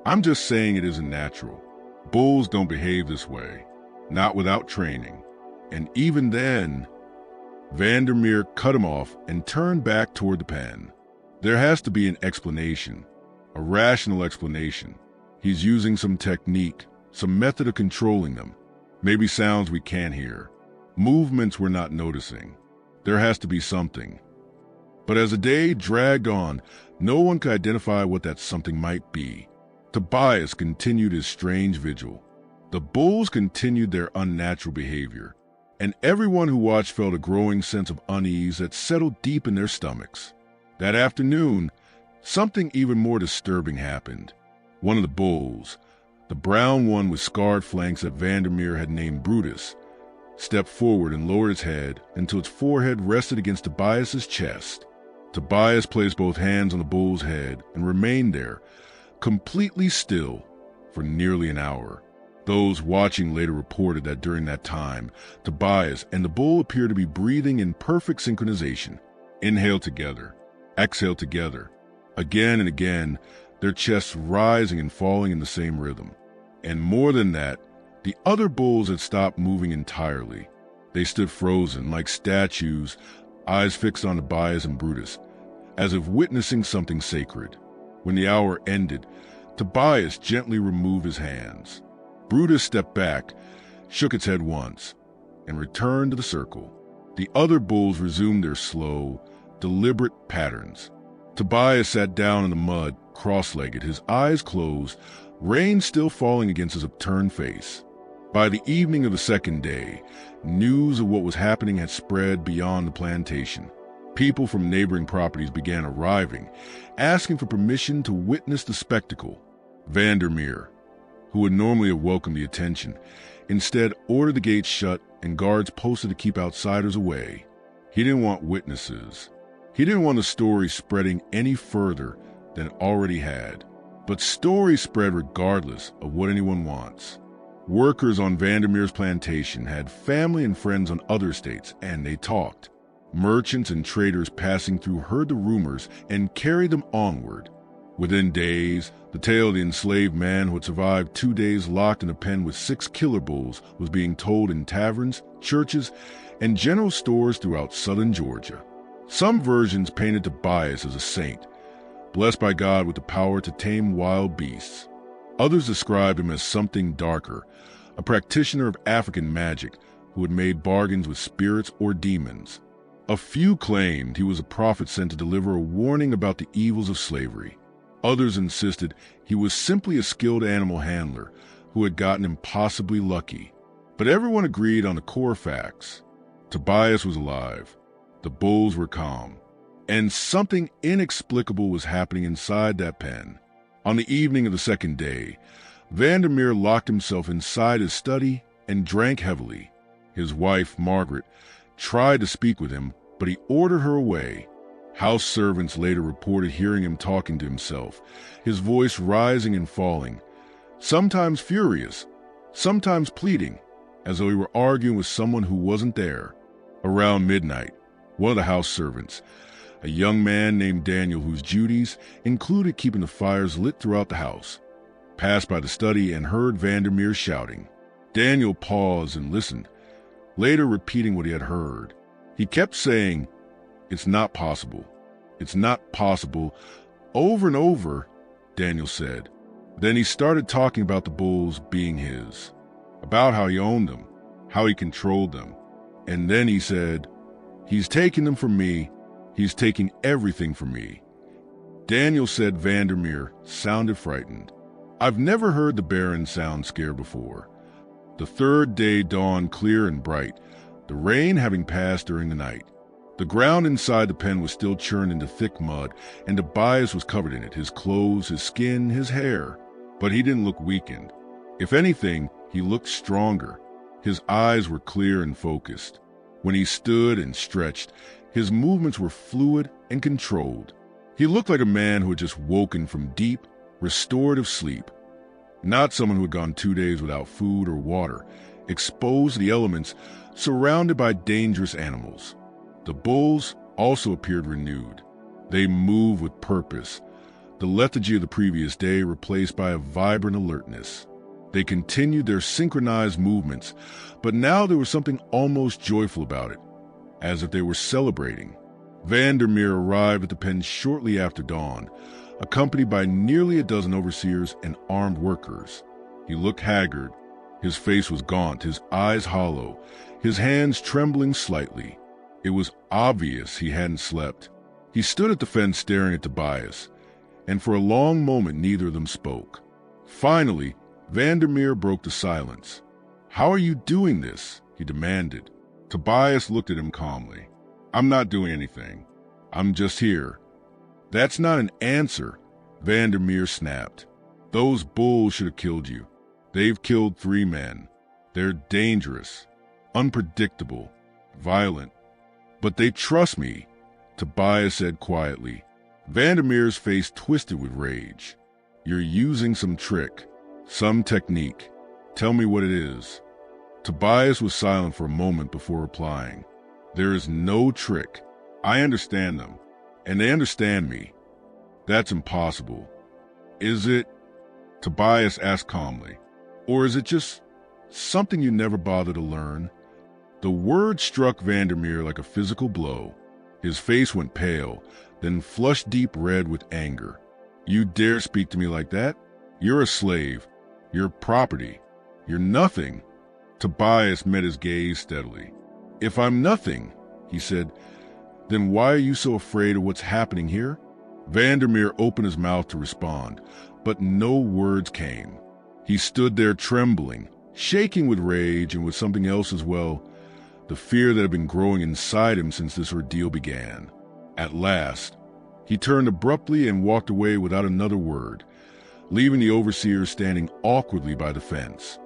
I'm just saying it isn't natural. Bulls don't behave this way, not without training. And even then, Vandermeer cut him off and turned back toward the pen. There has to be an explanation, a rational explanation. He's using some technique, some method of controlling them. Maybe sounds we can't hear, movements we're not noticing. There has to be something. But as the day dragged on, no one could identify what that something might be. Tobias continued his strange vigil. The bulls continued their unnatural behavior, and everyone who watched felt a growing sense of unease that settled deep in their stomachs. That afternoon, something even more disturbing happened. One of the bulls, the brown one with scarred flanks that Vandermeer had named Brutus, stepped forward and lowered its head until its forehead rested against Tobias's chest. Tobias placed both hands on the bull's head and remained there, completely still, for nearly an hour. Those watching later reported that during that time, Tobias and the bull appeared to be breathing in perfect synchronization. Inhale together, exhale together. Again and again, their chests rising and falling in the same rhythm. And more than that, the other bulls had stopped moving entirely. They stood frozen like statues, eyes fixed on Tobias and Brutus, as if witnessing something sacred. When the hour ended, Tobias gently removed his hands. Brutus stepped back, shook its head once, and returned to the circle. The other bulls resumed their slow, deliberate patterns. Tobias sat down in the mud, cross-legged, his eyes closed, rain still falling against his upturned face. By the evening of the second day, news of what was happening had spread beyond the plantation. People from neighboring properties began arriving, asking for permission to witness the spectacle. Vandermeer, who would normally have welcomed the attention, instead ordered the gates shut and guards posted to keep outsiders away. He didn't want witnesses. He didn't want the story spreading any further than it already had. But stories spread regardless of what anyone wants. Workers on Vandermeer's plantation had family and friends on other estates, and they talked. Merchants and traders passing through heard the rumors and carried them onward. Within days, the tale of the enslaved man who had survived 2 days locked in a pen with 6 killer bulls was being told in taverns, churches, and general stores throughout southern Georgia. Some versions painted Tobias as a saint, blessed by God with the power to tame wild beasts. Others described him as something darker, a practitioner of African magic who had made bargains with spirits or demons. A few claimed he was a prophet sent to deliver a warning about the evils of slavery. Others insisted he was simply a skilled animal handler who had gotten impossibly lucky. But everyone agreed on the core facts. Tobias was alive. The bulls were calm. And something inexplicable was happening inside that pen. On the evening of the second day, Vandermeer locked himself inside his study and drank heavily. His wife, Margaret, tried to speak with him, but he ordered her away. House servants later reported hearing him talking to himself, his voice rising and falling, sometimes furious, sometimes pleading, as though he were arguing with someone who wasn't there. Around midnight, one of the house servants, a young man named Daniel whose duties included keeping the fires lit throughout the house, passed by the study and heard Vandermeer shouting. Daniel paused and listened, later repeating what he had heard. He kept saying, "It's not possible. It's not possible," over and over, Daniel said. Then he started talking about the bulls being his, about how he owned them, how he controlled them, And then he said, "He's taking them from me. He's taking everything from me." Daniel said Vandermeer sounded frightened. I've never heard the Baron sound scared before. The third day dawned clear and bright, the rain having passed during the night. The ground inside the pen was still churned into thick mud, and Tobias was covered in it, his clothes, his skin, his hair. But he didn't look weakened. If anything, he looked stronger. His eyes were clear and focused. When he stood and stretched, his movements were fluid and controlled. He looked like a man who had just woken from deep, restorative sleep. Not someone who had gone 2 days without food or water, exposed to the elements, surrounded by dangerous animals. The bulls also appeared renewed. They moved with purpose, the lethargy of the previous day replaced by a vibrant alertness. They continued their synchronized movements, but now there was something almost joyful about it, as if they were celebrating. Vandermeer arrived at the pen shortly after dawn, accompanied by nearly a dozen overseers and armed workers. He looked haggard. His face was gaunt, his eyes hollow, his hands trembling slightly. It was obvious he hadn't slept. He stood at the fence staring at Tobias, and for a long moment neither of them spoke. Finally, Vandermeer broke the silence. "How are you doing this?" he demanded. Tobias looked at him calmly. "I'm not doing anything. I'm just here." "That's not an answer," Vandermeer snapped. "Those bulls should have killed you. They've killed 3 men. They're dangerous, unpredictable, violent. But they trust me," Tobias said quietly. Vandermeer's face twisted with rage. "You're using some trick, some technique. Tell me what it is." Tobias was silent for a moment before replying. "There is no trick. I understand them, and they understand me. That's impossible." "Is it?" Tobias asked calmly. "Or is it just something you never bothered to learn?" The word struck Vandermeer like a physical blow. His face went pale, then flushed deep red with anger. "You dare speak to me like that? You're a slave. You're property. You're nothing." Tobias met his gaze steadily. "If I'm nothing," he said, "then why are you so afraid of what's happening here?" Vandermeer opened his mouth to respond, but no words came. He stood there trembling, shaking with rage and with something else as well, the fear that had been growing inside him since this ordeal began. At last, he turned abruptly and walked away without another word, leaving the overseers standing awkwardly by the fence.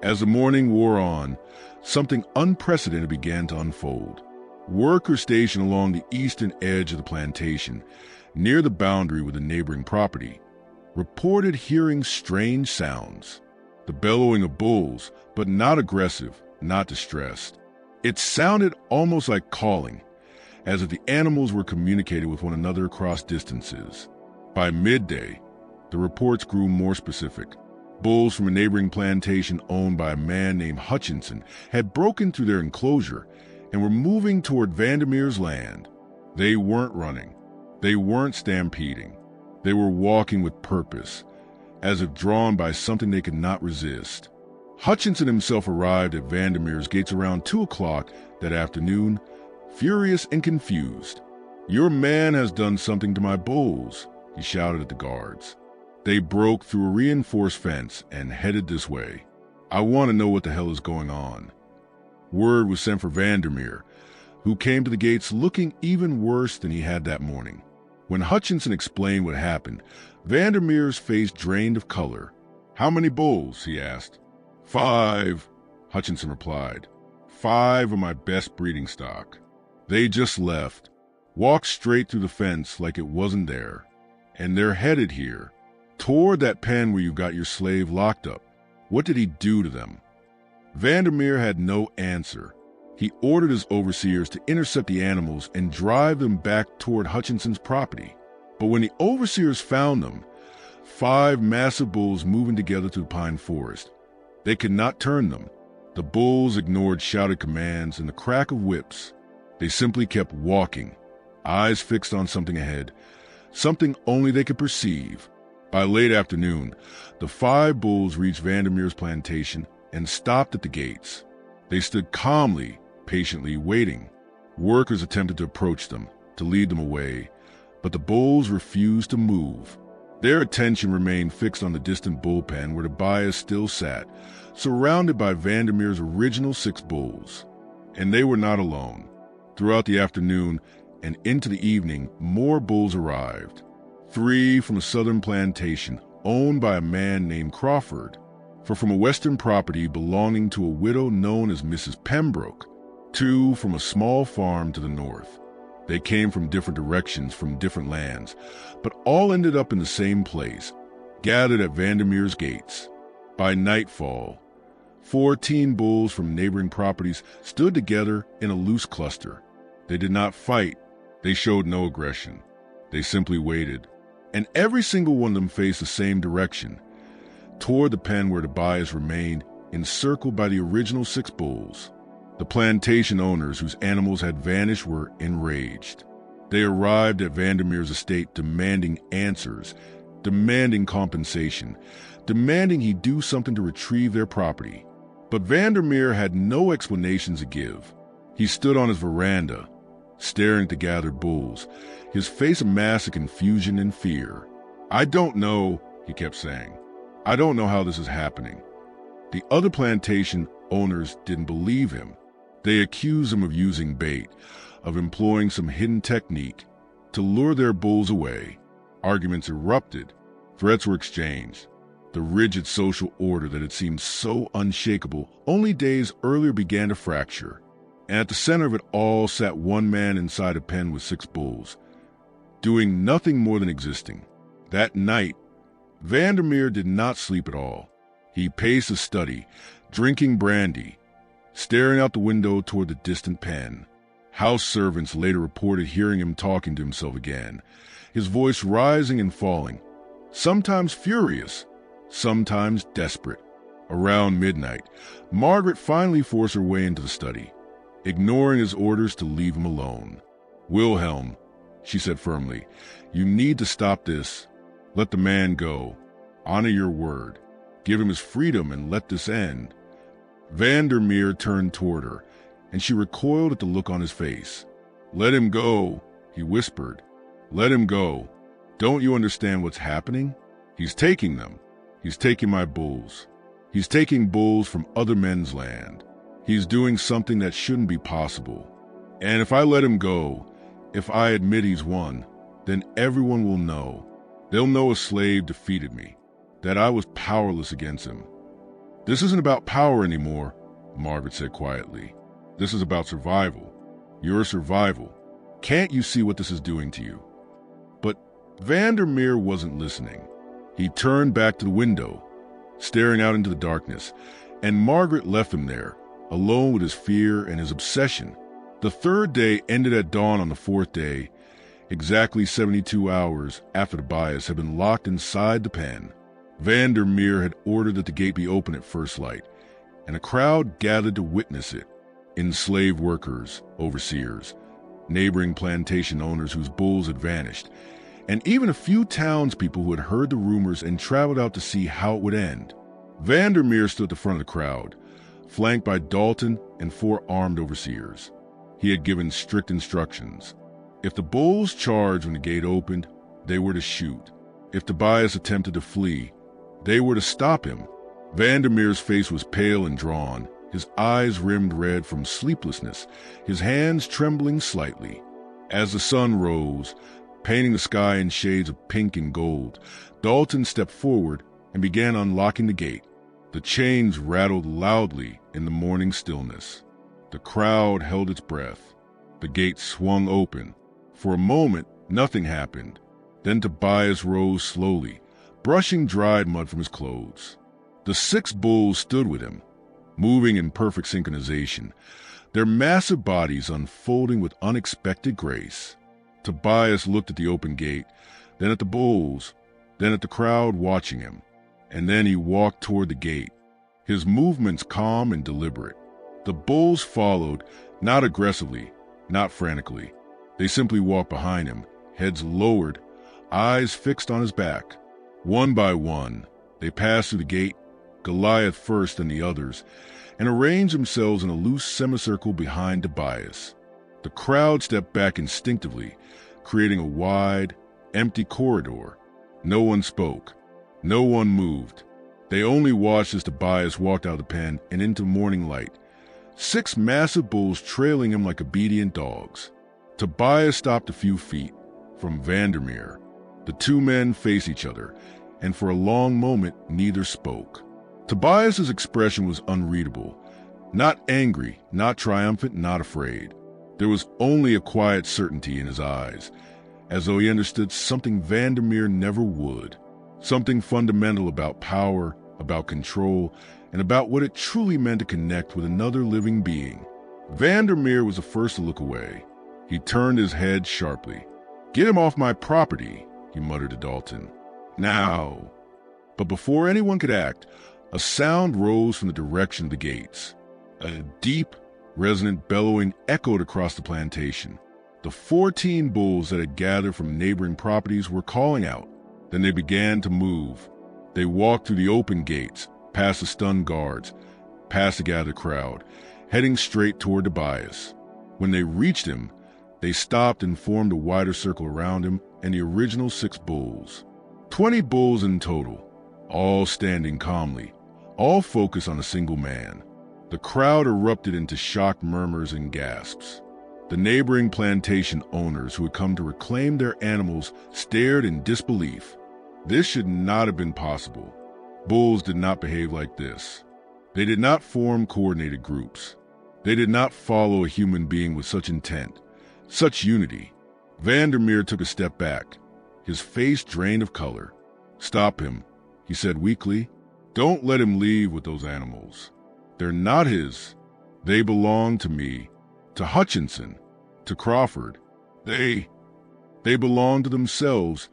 As the morning wore on, something unprecedented began to unfold. Workers stationed along the eastern edge of the plantation, near the boundary with the neighboring property, reported hearing strange sounds. The bellowing of bulls, but not aggressive, not distressed. It sounded almost like calling, as if the animals were communicating with one another across distances. By midday, the reports grew more specific. Bulls from a neighboring plantation owned by a man named Hutchinson had broken through their enclosure and were moving toward Vandermeer's land. They weren't running. They weren't stampeding. They were walking with purpose, as if drawn by something they could not resist. Hutchinson himself arrived at Vandermeer's gates around 2 o'clock that afternoon, furious and confused. "Your man has done something to my bulls," he shouted at the guards. They broke through a reinforced fence and headed this way. "I want to know what the hell is going on." Word was sent for Vandermeer, who came to the gates looking even worse than he had that morning. When Hutchinson explained what happened, Vandermeer's face drained of color. "How many bulls?" he asked. 5, Hutchinson replied. 5 of my best breeding stock. They just left, walked straight through the fence like it wasn't there. And they're headed here, toward that pen where you got your slave locked up. What did he do to them?" Vandermeer had no answer. He ordered his overseers to intercept the animals and drive them back toward Hutchinson's property. But when the overseers found them, 5 massive bulls moving together through the pine forest, they could not turn them. The bulls ignored shouted commands and the crack of whips. They simply kept walking, eyes fixed on something ahead, something only they could perceive. By late afternoon, the 5 bulls reached Vandermeer's plantation and stopped at the gates. They stood calmly, patiently waiting. Workers attempted to approach them, to lead them away, but the bulls refused to move. Their attention remained fixed on the distant bullpen where Tobias still sat, surrounded by Vandermeer's original 6 bulls. And they were not alone. Throughout the afternoon and into the evening, more bulls arrived. 3 from a southern plantation owned by a man named Crawford, 4 from a western property belonging to a widow known as Mrs. Pembroke, 2 from a small farm to the north. They came from different directions, from different lands, but all ended up in the same place, gathered at Vandermeer's gates. By nightfall, 14 bulls from neighboring properties stood together in a loose cluster. They did not fight. They showed no aggression. They simply waited. And every single one of them faced the same direction, toward the pen where Tobias remained, encircled by the original 6 bulls. The plantation owners whose animals had vanished were enraged. They arrived at Vandermeer's estate demanding answers, demanding compensation, demanding he do something to retrieve their property. But Vandermeer had no explanations to give. He stood on his veranda, staring at the gathered bulls, his face a mask of confusion and fear. "I don't know," he kept saying. "I don't know how this is happening." The other plantation owners didn't believe him. They accused him of using bait, of employing some hidden technique to lure their bulls away. Arguments erupted. Threats were exchanged. The rigid social order that had seemed so unshakable only days earlier began to fracture. And at the center of it all sat one man inside a pen with 6 bulls, doing nothing more than existing. That night, Vandermeer did not sleep at all. He paced his study, drinking brandy, staring out the window toward the distant pen. House servants later reported hearing him talking to himself again, his voice rising and falling, sometimes furious, sometimes desperate. Around midnight, Margaret finally forced her way into the study, ignoring his orders to leave him alone. "Wilhelm," she said firmly, "you need to stop this. Let the man go. Honor your word. Give him his freedom and let this end." Vandermeer turned toward her, and she recoiled at the look on his face. "Let him go," he whispered. "Let him go. Don't you understand what's happening? He's taking them. He's taking my bulls. He's taking bulls from other men's land. He's doing something that shouldn't be possible. And if I let him go, if I admit he's won, then everyone will know. They'll know a slave defeated me, that I was powerless against him." "This isn't about power anymore," Margaret said quietly. "This is about survival. Your survival. Can't you see what this is doing to you?" But Vandermeer wasn't listening. He turned back to the window, staring out into the darkness, and Margaret left him there, alone with his fear and his obsession. The 3rd day ended at dawn on the 4th day, exactly 72 hours after Tobias had been locked inside the pen. Vandermeer had ordered that the gate be opened at first light, and a crowd gathered to witness it. Enslaved workers, overseers, neighboring plantation owners whose bulls had vanished, and even a few townspeople who had heard the rumors and traveled out to see how it would end. Vandermeer stood at the front of the crowd, flanked by Dalton and 4 armed overseers. He had given strict instructions. If the bulls charged when the gate opened, they were to shoot. If Tobias attempted to flee, they were to stop him. Vandermeer's face was pale and drawn, his eyes rimmed red from sleeplessness, his hands trembling slightly. As the sun rose, painting the sky in shades of pink and gold, Dalton stepped forward and began unlocking the gate. The chains rattled loudly in the morning stillness. The crowd held its breath. The gate swung open. For a moment, nothing happened. Then Tobias rose slowly, brushing dried mud from his clothes. The 6 bulls stood with him, moving in perfect synchronization, their massive bodies unfolding with unexpected grace. Tobias looked at the open gate, then at the bulls, then at the crowd watching him, and then he walked toward the gate, his movements calm and deliberate. The bulls followed, not aggressively, not frantically. They simply walked behind him, heads lowered, eyes fixed on his back. One by one, they passed through the gate Goliath first and the others, and arranged themselves in a loose semicircle behind Tobias. The crowd stepped back instinctively, creating a wide, empty corridor. No one spoke. No one moved. They only watched as Tobias walked out of the pen and into morning light, 6 massive bulls trailing him like obedient dogs. Tobias stopped a few feet from Vandermeer. The two men faced each other, and for a long moment neither spoke. Tobias's expression was unreadable. Not angry, not triumphant, not afraid. There was only a quiet certainty in his eyes, as though he understood something Vandermeer never would. Something fundamental about power, about control, and about what it truly meant to connect with another living being. Vandermeer was the first to look away. He turned his head sharply. "Get him off my property," he muttered to Dalton. "Now." But before anyone could act, a sound rose from the direction of the gates. A deep, resonant bellowing echoed across the plantation. The 14 bulls that had gathered from neighboring properties were calling out. Then they began to move. They walked through the open gates, past the stunned guards, past the gathered crowd, heading straight toward Tobias. When they reached him, they stopped and formed a wider circle around him and the original 6 bulls. 20 bulls in total, all standing calmly, all focused on a single man. The crowd erupted into shocked murmurs and gasps. The neighboring plantation owners who had come to reclaim their animals stared in disbelief. This should not have been possible. Bulls did not behave like this. They did not form coordinated groups. They did not follow a human being with such intent, such unity. Vandermeer took a step back, his face drained of color. "Stop him," he said weakly. "Don't let him leave with those animals. They're not his. They belong to me, to Hutchinson, to Crawford. They belong to themselves,"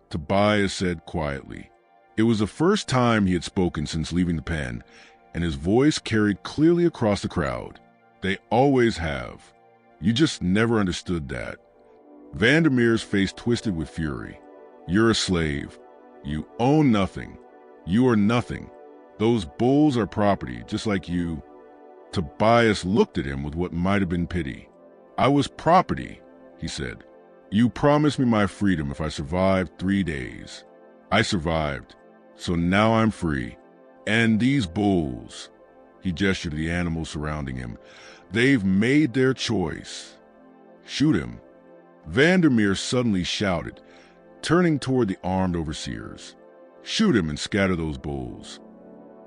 Tobias said quietly. It was the first time he had spoken since leaving the pen, and his voice carried clearly across the crowd. "They always have. You just never understood that." Vandermeer's face twisted with fury. "You're a slave. You own nothing. You are nothing. Those bulls are property, just like you." Tobias looked at him with what might have been pity. "I was property," he said. "You promised me my freedom if I survived 3 days. I survived, so now I'm free. And these bulls," he gestured to the animals surrounding him, "they've made their choice. Shoot him." Vandermeer suddenly shouted, turning toward the armed overseers. "Shoot him and scatter those bulls."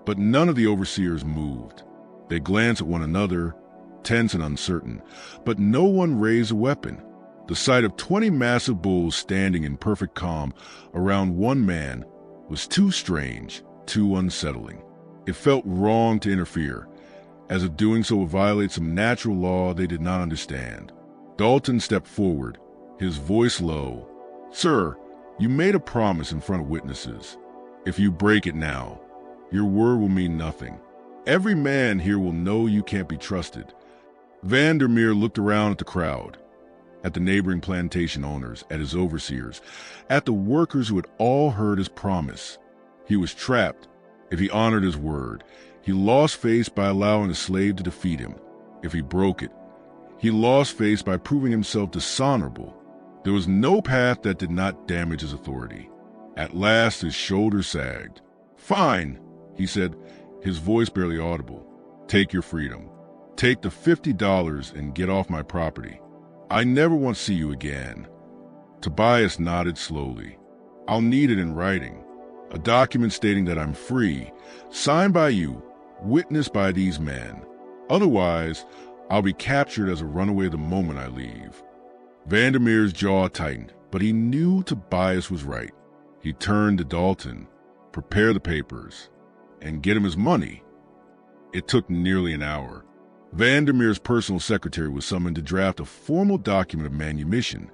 But none of the overseers moved. They glanced at one another, tense and uncertain, but no one raised a weapon. The sight of 20 massive bulls standing in perfect calm around one man was too strange, too unsettling. It felt wrong to interfere, as if doing so would violate some natural law they did not understand. Dalton stepped forward, his voice low. "Sir, you made a promise in front of witnesses. If you break it now, your word will mean nothing. Every man here will know you can't be trusted." Vandermeer looked around at the crowd, at the neighboring plantation owners, at his overseers, at the workers who had all heard his promise. He was trapped. If he honored his word, he lost face by allowing a slave to defeat him. If he broke it, he lost face by proving himself dishonorable. There was no path that did not damage his authority. At last his shoulders sagged. "Fine," he said, his voice barely audible. "Take your freedom. Take the $50 and get off my property. I never want to see you again." Tobias nodded slowly. "I'll need it in writing. A document stating that I'm free, signed by you, witnessed by these men. Otherwise, I'll be captured as a runaway the moment I leave." Vandermeer's jaw tightened, but he knew Tobias was right. He turned to Dalton. "Prepare the papers and get him his money." It took nearly an hour. Vandermeer's personal secretary was summoned to draft a formal document of manumission,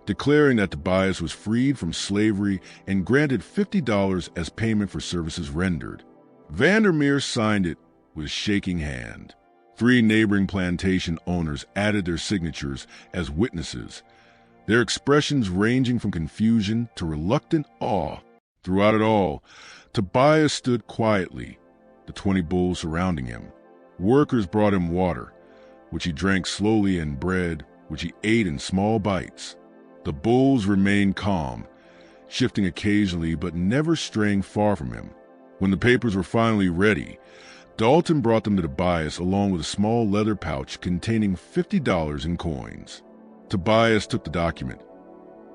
declaring that Tobias was freed from slavery and granted $50 as payment for services rendered. Vandermeer signed it with shaking hand. 3 neighboring plantation owners added their signatures as witnesses, their expressions ranging from confusion to reluctant awe. Throughout it all, Tobias stood quietly, the 20 bulls surrounding him. Workers brought him water, which he drank slowly, and bread, which he ate in small bites. The bulls remained calm, shifting occasionally but never straying far from him. When the papers were finally ready, Dalton brought them to Tobias along with a small leather pouch containing $50 in coins. Tobias took the document,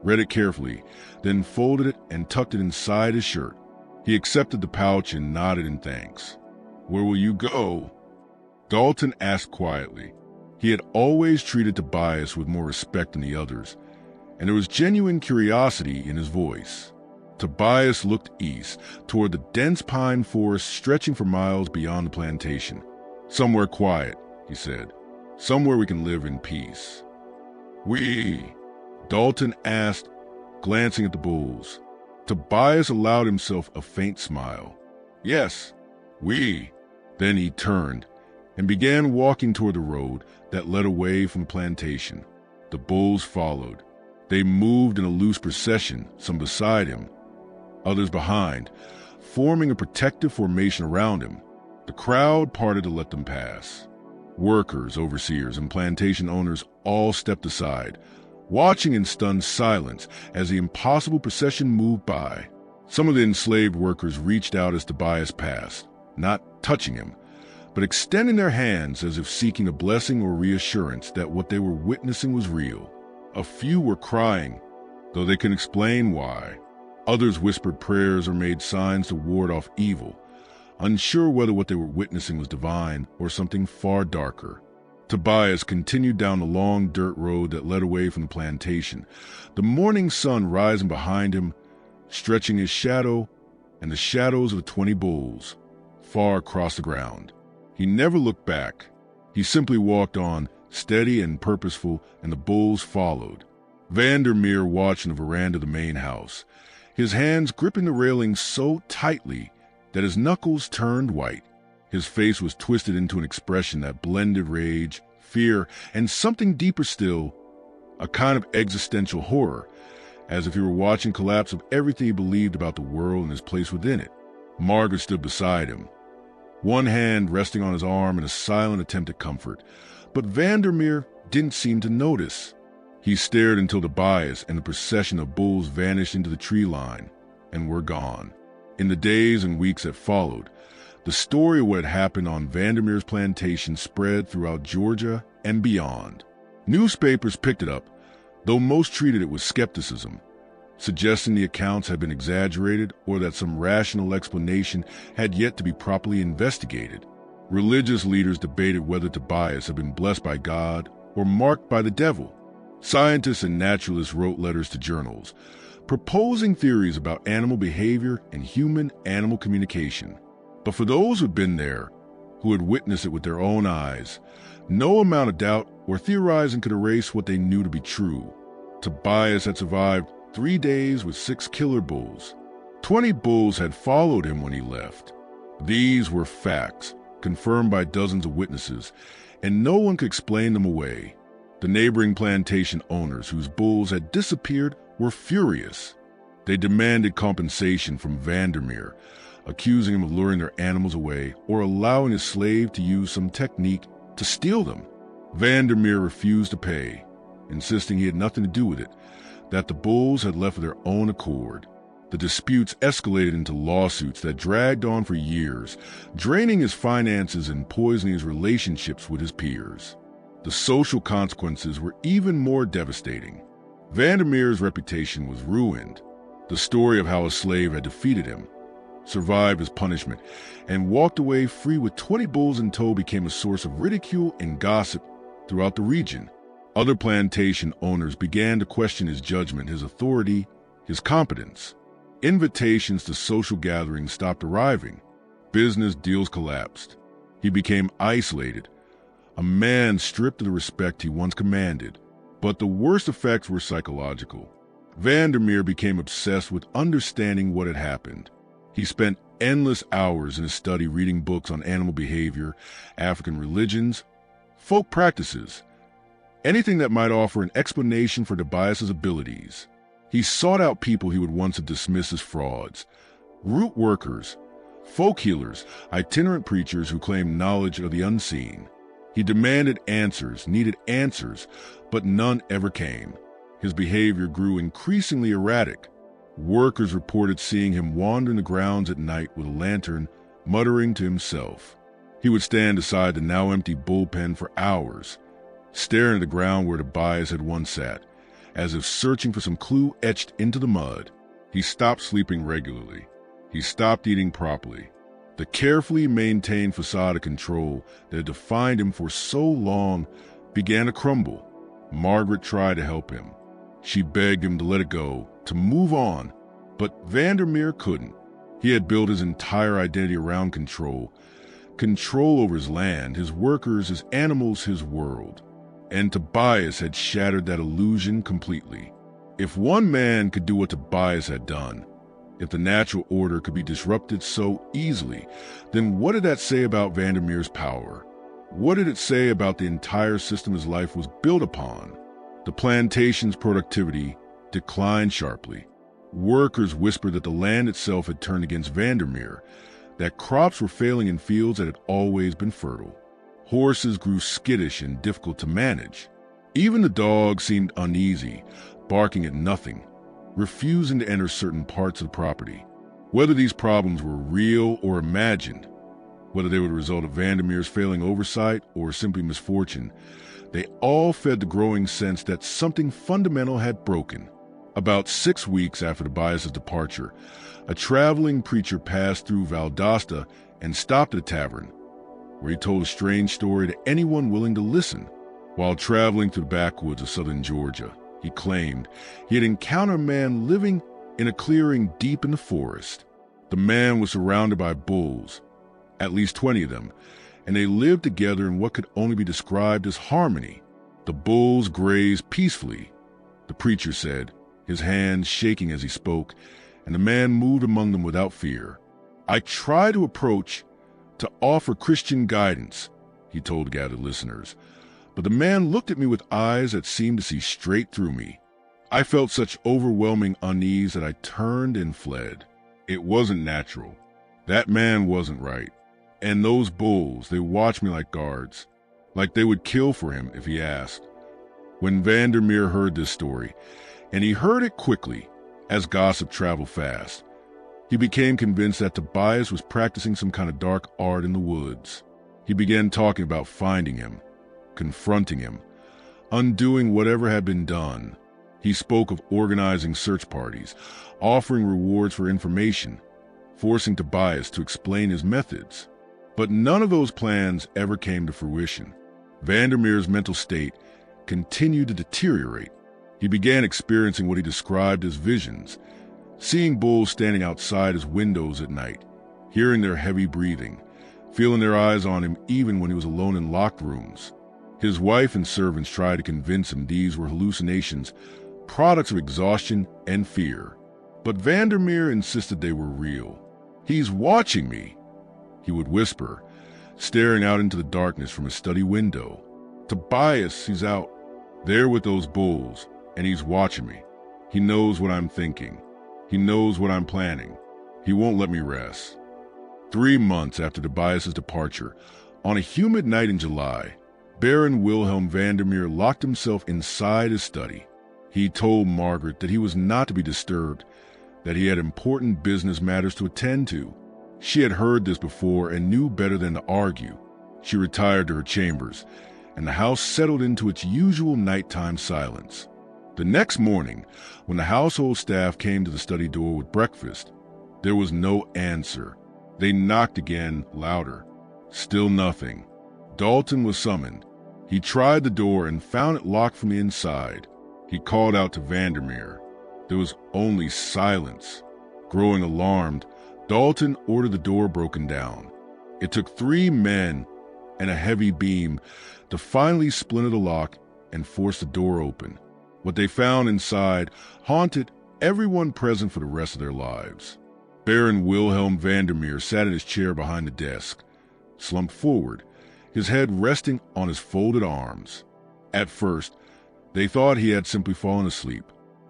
read it carefully, then folded it and tucked it inside his shirt. He accepted the pouch and nodded in thanks. "Where will you go?" Dalton asked quietly. He had always treated Tobias with more respect than the others, and there was genuine curiosity in his voice. Tobias looked east, toward the dense pine forest stretching for miles beyond the plantation. "Somewhere quiet," he said. "Somewhere we can live in peace." "We?" Dalton asked, glancing at the bulls. Tobias allowed himself a faint smile. "Yes, we." Then he turned and began walking toward the road that led away from the plantation. The bulls followed. They moved in a loose procession, some beside him, others behind, forming a protective formation around him. The crowd parted to let them pass. Workers, overseers, and plantation owners all stepped aside, watching in stunned silence as the impossible procession moved by. Some of the enslaved workers reached out as Tobias passed, not touching him, but extending their hands as if seeking a blessing or reassurance that what they were witnessing was real. A few were crying, though they couldn't explain why. Others whispered prayers or made signs to ward off evil, unsure whether what they were witnessing was divine or something far darker. Tobias continued down the long dirt road that led away from the plantation, the morning sun rising behind him, stretching his shadow and the shadows of the 20 bulls far across the ground. He never looked back. He simply walked on, steady and purposeful, and the bulls followed. Vandermeer watched in the veranda of the main house, his hands gripping the railing so tightly that his knuckles turned white. His face was twisted into an expression that blended rage, fear, and something deeper still, a kind of existential horror, as if he were watching collapse of everything he believed about the world and his place within it. Margaret stood beside him, one hand resting on his arm in a silent attempt at comfort, but Vandermeer didn't seem to notice. He stared until Tobias and the procession of bulls vanished into the tree line and were gone. In the days and weeks that followed, the story of what had happened on Vandermeer's plantation spread throughout Georgia and beyond. Newspapers picked it up, though most treated it with skepticism, suggesting the accounts had been exaggerated or that some rational explanation had yet to be properly investigated. Religious leaders debated whether Tobias had been blessed by God or marked by the devil. Scientists and naturalists wrote letters to journals, proposing theories about animal behavior and human-animal communication. But for those who had been there, who had witnessed it with their own eyes, no amount of doubt or theorizing could erase what they knew to be true. Tobias had survived 3 days with 6 killer bulls. 20 bulls had followed him when he left. These were facts, confirmed by dozens of witnesses, and no one could explain them away. The neighboring plantation owners, whose bulls had disappeared, were furious. They demanded compensation from Vandermeer, accusing him of luring their animals away or allowing his slave to use some technique to steal them. Vandermeer refused to pay, insisting he had nothing to do with it, that the bulls had left of their own accord. The disputes escalated into lawsuits that dragged on for years, draining his finances and poisoning his relationships with his peers. The social consequences were even more devastating. Vandermeer's reputation was ruined. The story of how a slave had defeated him, survived his punishment, and walked away free with 20 bulls in tow became a source of ridicule and gossip throughout the region. Other plantation owners began to question his judgment, his authority, his competence. Invitations to social gatherings stopped arriving. Business deals collapsed. He became isolated, a man stripped of the respect he once commanded. But the worst effects were psychological. Vandermeer became obsessed with understanding what had happened. He spent endless hours in his study reading books on animal behavior, African religions, folk practices, anything that might offer an explanation for Tobias's abilities. He sought out people he would once have dismissed as frauds, root workers, folk healers, itinerant preachers who claimed knowledge of the unseen. He demanded answers, needed answers, but none ever came. His behavior grew increasingly erratic. Workers reported seeing him wandering the grounds at night with a lantern, muttering to himself. He would stand beside the now empty bullpen for hours, staring at the ground where Tobias had once sat, as if searching for some clue etched into the mud. He stopped sleeping regularly. He stopped eating properly. The carefully maintained facade of control that had defined him for so long began to crumble. Margaret tried to help him. She begged him to let it go, to move on, but Vandermeer couldn't. He had built his entire identity around control. Control over his land, his workers, his animals, his world. And Tobias had shattered that illusion completely. If one man could do what Tobias had done, if the natural order could be disrupted so easily, then what did that say about Vandermeer's power? What did it say about the entire system his life was built upon? The plantation's productivity declined sharply. Workers whispered that the land itself had turned against Vandermeer, that crops were failing in fields that had always been fertile. Horses grew skittish and difficult to manage. Even the dogs seemed uneasy, barking at nothing, refusing to enter certain parts of the property. Whether these problems were real or imagined, whether they were the result of Vandermeer's failing oversight or simply misfortune, they all fed the growing sense that something fundamental had broken. About 6 weeks after Tobias's departure, a traveling preacher passed through Valdosta and stopped at a tavern, where he told a strange story to anyone willing to listen. While traveling through the backwoods of southern Georgia, he claimed he had encountered a man living in a clearing deep in the forest. The man was surrounded by bulls, at least 20 of them, and they lived together in what could only be described as harmony. The bulls grazed peacefully, the preacher said, his hands shaking as he spoke, and the man moved among them without fear. "I try to approach to offer Christian guidance," he told gathered listeners, but the man looked at me with eyes that seemed to see straight through me. I felt such overwhelming unease that I turned and fled. It wasn't natural. That man wasn't right. And those bulls, they watched me like guards, like they would kill for him if he asked. When Vandermeer heard this story, and he heard it quickly, as gossip traveled fast, he became convinced that Tobias was practicing some kind of dark art in the woods. He began talking about finding him, confronting him, undoing whatever had been done. He spoke of organizing search parties, offering rewards for information, forcing Tobias to explain his methods. But none of those plans ever came to fruition. Vandermeer's mental state continued to deteriorate. He began experiencing what he described as visions, seeing bulls standing outside his windows at night, hearing their heavy breathing, feeling their eyes on him even when he was alone in locked rooms. His wife and servants tried to convince him these were hallucinations, products of exhaustion and fear. But Vandermeer insisted they were real. "He's watching me," he would whisper, staring out into the darkness from his study window. "Tobias, he's out there with those bulls, and he's watching me. He knows what I'm thinking. He knows what I'm planning. He won't let me rest." 3 months after Tobias's departure, on a humid night in July, Baron Wilhelm Vandermeer locked himself inside his study. He told Margaret that he was not to be disturbed, that he had important business matters to attend to. She had heard this before and knew better than to argue. She retired to her chambers, and the house settled into its usual nighttime silence. The next morning, when the household staff came to the study door with breakfast, there was no answer. They knocked again, louder. Still nothing. Dalton was summoned. He tried the door and found it locked from the inside. He called out to Vandermeer. There was only silence. Growing alarmed, Dalton ordered the door broken down. It took 3 men and a heavy beam to finally splinter the lock and force the door open. What they found inside haunted everyone present for the rest of their lives. Baron Wilhelm Vandermeer sat in his chair behind the desk, slumped forward, his head resting on his folded arms. At first, they thought he had simply fallen asleep,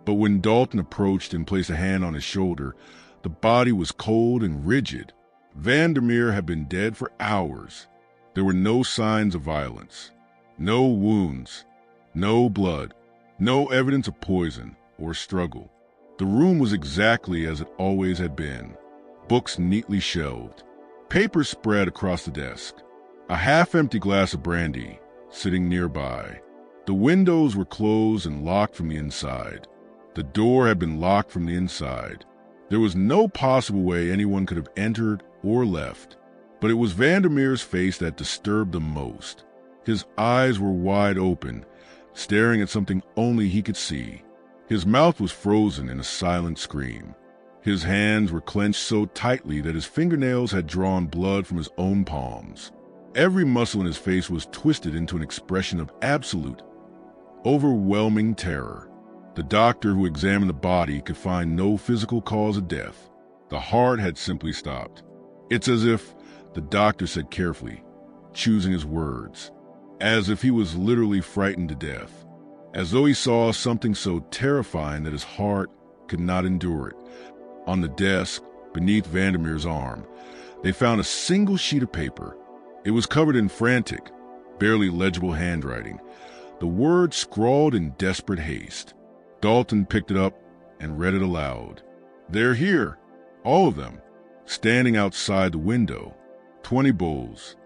but when Dalton approached and placed a hand on his shoulder, the body was cold and rigid. Vandermeer had been dead for hours. There were no signs of violence, no wounds, no blood, no evidence of poison or struggle. The room was exactly as it always had been. Books neatly shelved, papers spread across the desk, a half-empty glass of brandy sitting nearby. The windows were closed and locked from the inside. The door had been locked from the inside. There was no possible way anyone could have entered or left. But it was Vandermeer's face that disturbed them most. His eyes were wide open, staring at something only he could see. His mouth was frozen in a silent scream. His hands were clenched so tightly that his fingernails had drawn blood from his own palms. Every muscle in his face was twisted into an expression of absolute, overwhelming terror. The doctor who examined the body could find no physical cause of death. The heart had simply stopped. It's as if, the doctor said carefully, choosing his words, as if he was literally frightened to death, as though he saw something so terrifying that his heart could not endure it. On the desk, beneath Vandermeer's arm, they found a single sheet of paper. It was covered in frantic, barely legible handwriting, the words scrawled in desperate haste. Dalton picked it up and read it aloud. They're here, all of them, standing outside the window. 20 bulls,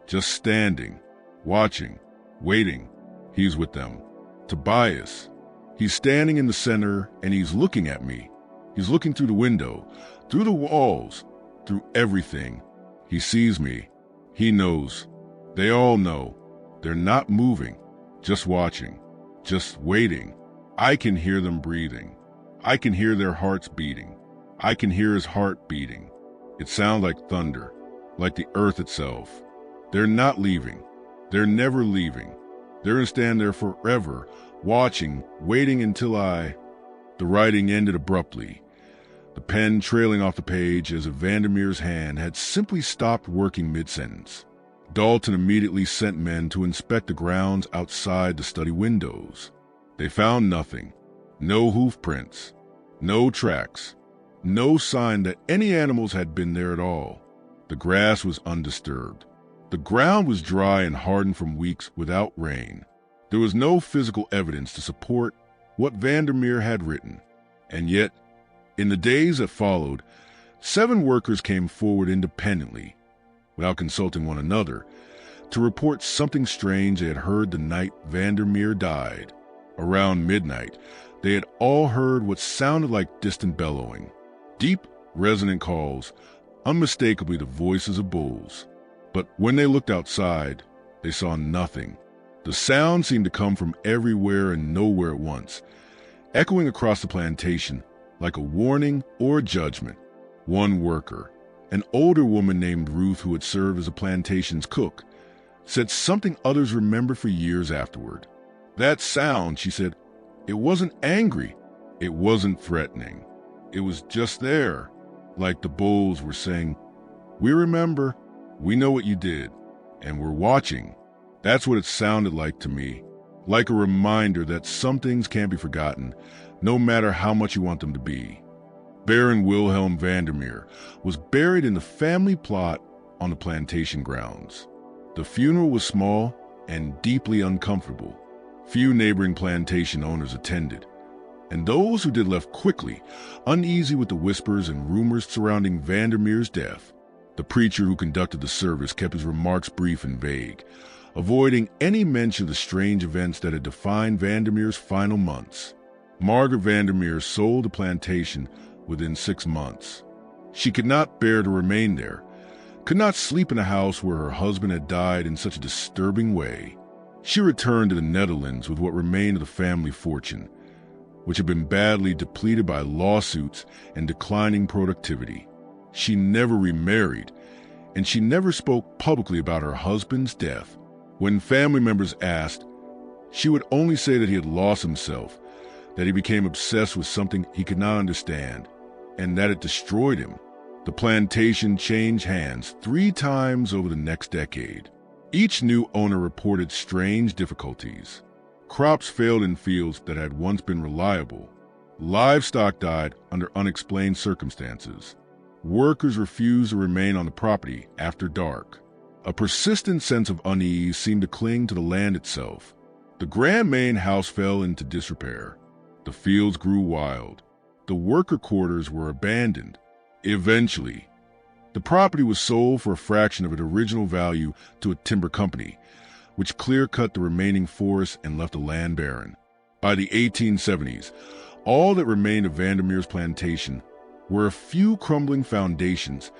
just standing, watching, waiting. He's with them. Tobias. He's standing in the center and he's looking at me. He's looking through the window, through the walls, through everything. He sees me. He knows. They all know. They're not moving, just watching, just waiting. I can hear them breathing. I can hear their hearts beating. I can hear his heart beating. It sounds like thunder, like the earth itself. They're not leaving. They're never leaving. They're going to stand there forever, watching, waiting until The writing ended abruptly, the pen trailing off the page as if Vandermeer's hand had simply stopped working mid-sentence. Dalton immediately sent men to inspect the grounds outside the study windows. They found nothing. No hoof prints, no tracks, no sign that any animals had been there at all. The grass was undisturbed. The ground was dry and hardened from weeks without rain. There was no physical evidence to support what Vandermeer had written. And yet, in the days that followed, 7 workers came forward independently, without consulting one another, to report something strange they had heard the night Vandermeer died. Around midnight, they had all heard what sounded like distant bellowing, deep, resonant calls, unmistakably the voices of bulls. But when they looked outside, they saw nothing. The sound seemed to come from everywhere and nowhere at once, echoing across the plantation like a warning or a judgment. One worker, an older woman named Ruth who had served as a plantation's cook, said something others remembered for years afterward. That sound, she said, it wasn't angry. It wasn't threatening. It was just there, like the bulls were saying, "We remember, we know what you did, and we're watching." That's what it sounded like to me, like a reminder that some things can't be forgotten, no matter how much you want them to be. Baron Wilhelm Vandermeer was buried in the family plot on the plantation grounds. The funeral was small and deeply uncomfortable. Few neighboring plantation owners attended, and those who did left quickly, uneasy with the whispers and rumors surrounding Vandermeer's death. The preacher who conducted the service kept his remarks brief and vague, avoiding any mention of the strange events that had defined Vandermeer's final months. Margaret Vandermeer sold the plantation within 6 months. She could not bear to remain there, could not sleep in a house where her husband had died in such a disturbing way. She returned to the Netherlands with what remained of the family fortune, which had been badly depleted by lawsuits and declining productivity. She never remarried, and she never spoke publicly about her husband's death. When family members asked, she would only say that he had lost himself, that he became obsessed with something he could not understand, and that it destroyed him. The plantation changed hands 3 times over the next decade. Each new owner reported strange difficulties. Crops failed in fields that had once been reliable. Livestock died under unexplained circumstances. Workers refused to remain on the property after dark. A persistent sense of unease seemed to cling to the land itself. The grand main house fell into disrepair. The fields grew wild. The worker quarters were abandoned. Eventually, the property was sold for a fraction of its original value to a timber company, which clear-cut the remaining forest and left the land barren. By the 1870s, all that remained of Vandermeer's plantation were a few crumbling foundations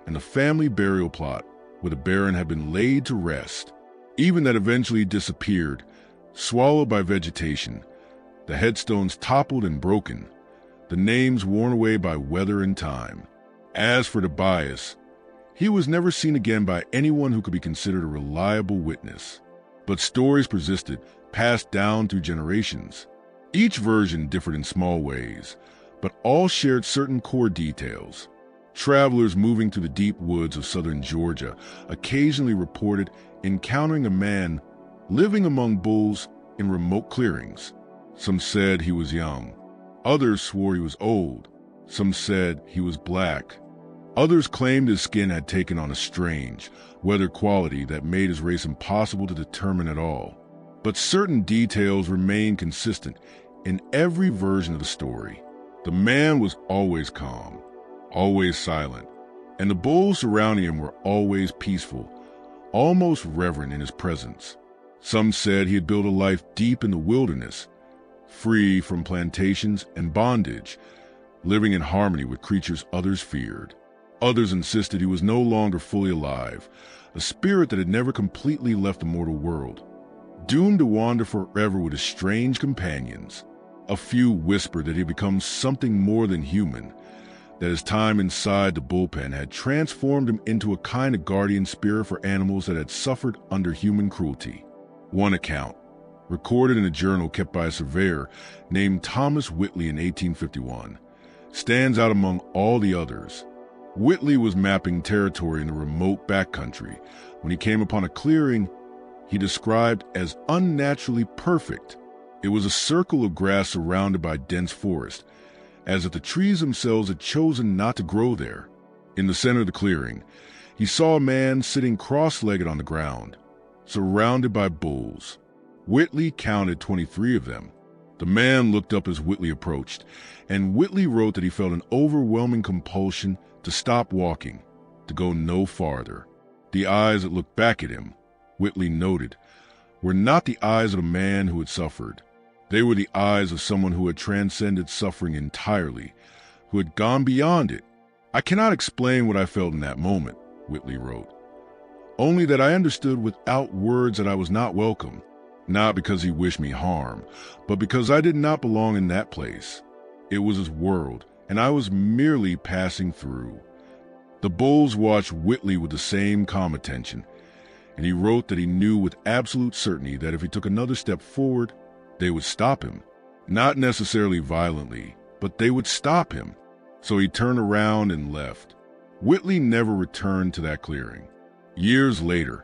and a family burial plot where the Baron had been laid to rest. Even that eventually disappeared, swallowed by vegetation. The headstones toppled and broken, the names worn away by weather and time. As for Tobias, he was never seen again by anyone who could be considered a reliable witness. But stories persisted, passed down through generations. Each version differed in small ways, but all shared certain core details. Travelers moving through the deep woods of southern Georgia occasionally reported encountering a man living among bulls in remote clearings. Some said he was young. Others swore he was old. Some said he was black. Others claimed his skin had taken on a strange, weathered quality that made his race impossible to determine at all. But certain details remained consistent in every version of the story. The man was always calm, always silent, and the bulls surrounding him were always peaceful, almost reverent in his presence. Some said he had built a life deep in the wilderness, free from plantations and bondage, living in harmony with creatures others feared. Others insisted he was no longer fully alive, a spirit that had never completely left the mortal world, doomed to wander forever with his strange companions. A few whispered that he had become something more than human, that his time inside the bullpen had transformed him into a kind of guardian spirit for animals that had suffered under human cruelty. One account, recorded in a journal kept by a surveyor named Thomas Whitley in 1851, stands out among all the others. Whitley was mapping territory in the remote backcountry when he came upon a clearing he described as unnaturally perfect. It was a circle of grass surrounded by dense forest, as if the trees themselves had chosen not to grow there. In the center of the clearing, he saw a man sitting cross-legged on the ground, surrounded by bulls. Whitley counted 23 of them. The man looked up as Whitley approached, and Whitley wrote that he felt an overwhelming compulsion to stop walking, to go no farther. The eyes that looked back at him, Whitley noted, were not the eyes of a man who had suffered. They were the eyes of someone who had transcended suffering entirely, who had gone beyond it. "I cannot explain what I felt in that moment," Whitley wrote, "only that I understood without words that I was not welcome, not because he wished me harm, but because I did not belong in that place. It was his world, and I was merely passing through." The bulls watched Whitley with the same calm attention, and he wrote that he knew with absolute certainty that if he took another step forward, they would stop him. Not necessarily violently, but they would stop him. So he turned around and left. Whitley never returned to that clearing. Years later,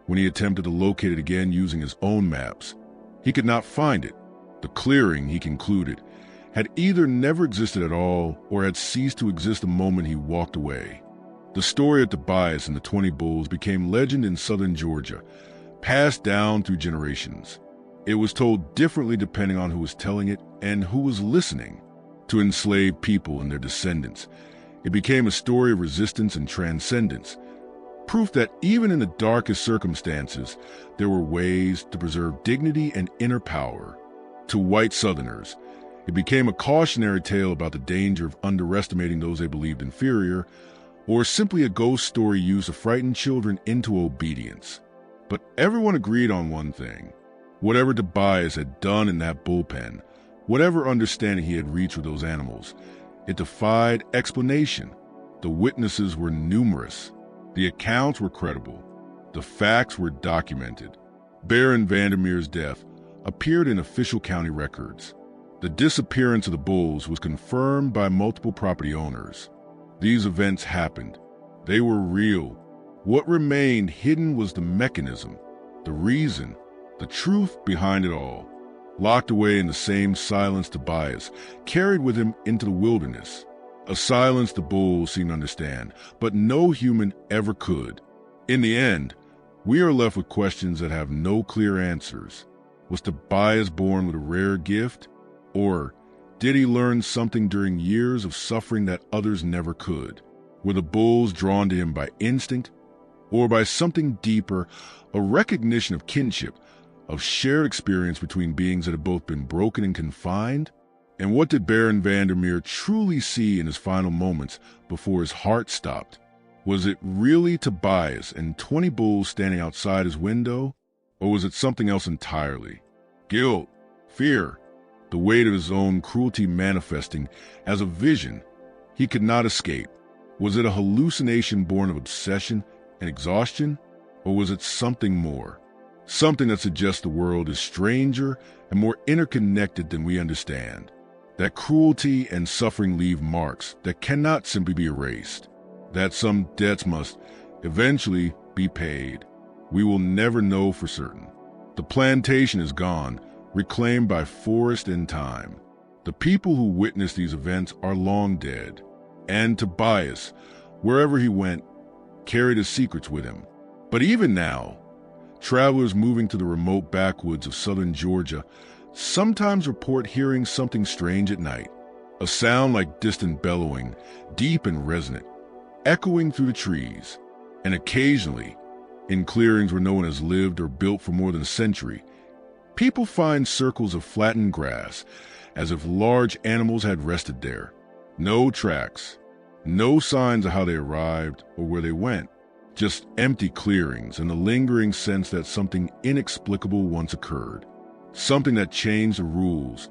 when he attempted to locate it again using his own maps, he could not find it. The clearing, he concluded, had either never existed at all or had ceased to exist the moment he walked away. The story of Tobias and the 20 bulls became legend in southern Georgia, passed down through generations. It was told differently depending on who was telling it and who was listening. To enslaved people and their descendants, it became a story of resistance and transcendence, proof that even in the darkest circumstances, there were ways to preserve dignity and inner power. To white Southerners, it became a cautionary tale about the danger of underestimating those they believed inferior, or simply a ghost story used to frighten children into obedience. But everyone agreed on one thing. Whatever Tobias had done in that bullpen, whatever understanding he had reached with those animals, it defied explanation. The witnesses were numerous. The accounts were credible. The facts were documented. Baron Vandermeer's death appeared in official county records. The disappearance of the bulls was confirmed by multiple property owners. These events happened. They were real. What remained hidden was the mechanism, the reason, the truth behind it all. Locked away in the same silence Tobias carried with him into the wilderness. a silence the bulls seemed to understand, but no human ever could. In the end, we are left with questions that have no clear answers. Was Tobias born with a rare gift? Or did he learn something during years of suffering that others never could? Were the bulls drawn to him by instinct, or by something deeper, a recognition of kinship, of shared experience between beings that have both been broken and confined? And what did Baron Vandermeer truly see in his final moments before his heart stopped? Was it really Tobias and 20 bulls standing outside his window? Or was it something else entirely? Guilt, fear, the weight of his own cruelty manifesting as a vision he could not escape. Was it a hallucination born of obsession and exhaustion? Or was it something more? Something that suggests the world is stranger and more interconnected than we understand. That cruelty and suffering leave marks that cannot simply be erased. That some debts must eventually be paid. We will never know for certain. The plantation is gone, reclaimed by forest and time. The people who witnessed these events are long dead. And Tobias, wherever he went, carried his secrets with him. But even now, travelers moving to the remote backwoods of southern Georgia sometimes report hearing something strange at night. A sound like distant bellowing, deep and resonant, echoing through the trees. And occasionally, in clearings where no one has lived or built for more than a century, people find circles of flattened grass, as if large animals had rested there. No tracks, no signs of how they arrived or where they went. Just empty clearings and the lingering sense that something inexplicable once occurred. Something that changed the rules,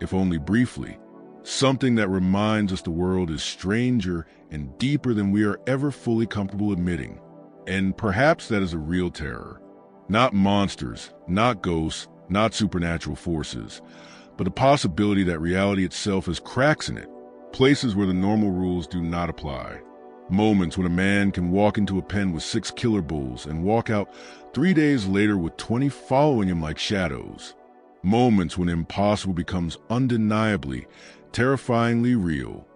if only briefly. Something that reminds us the world is stranger and deeper than we are ever fully comfortable admitting. And perhaps that is a real terror. Not monsters, not ghosts, not supernatural forces, but the possibility that reality itself has cracks in it, places where the normal rules do not apply. Moments when a man can walk into a pen with 6 killer bulls and walk out 3 days later with 20 following him like shadows. Moments when impossible becomes undeniably, terrifyingly real.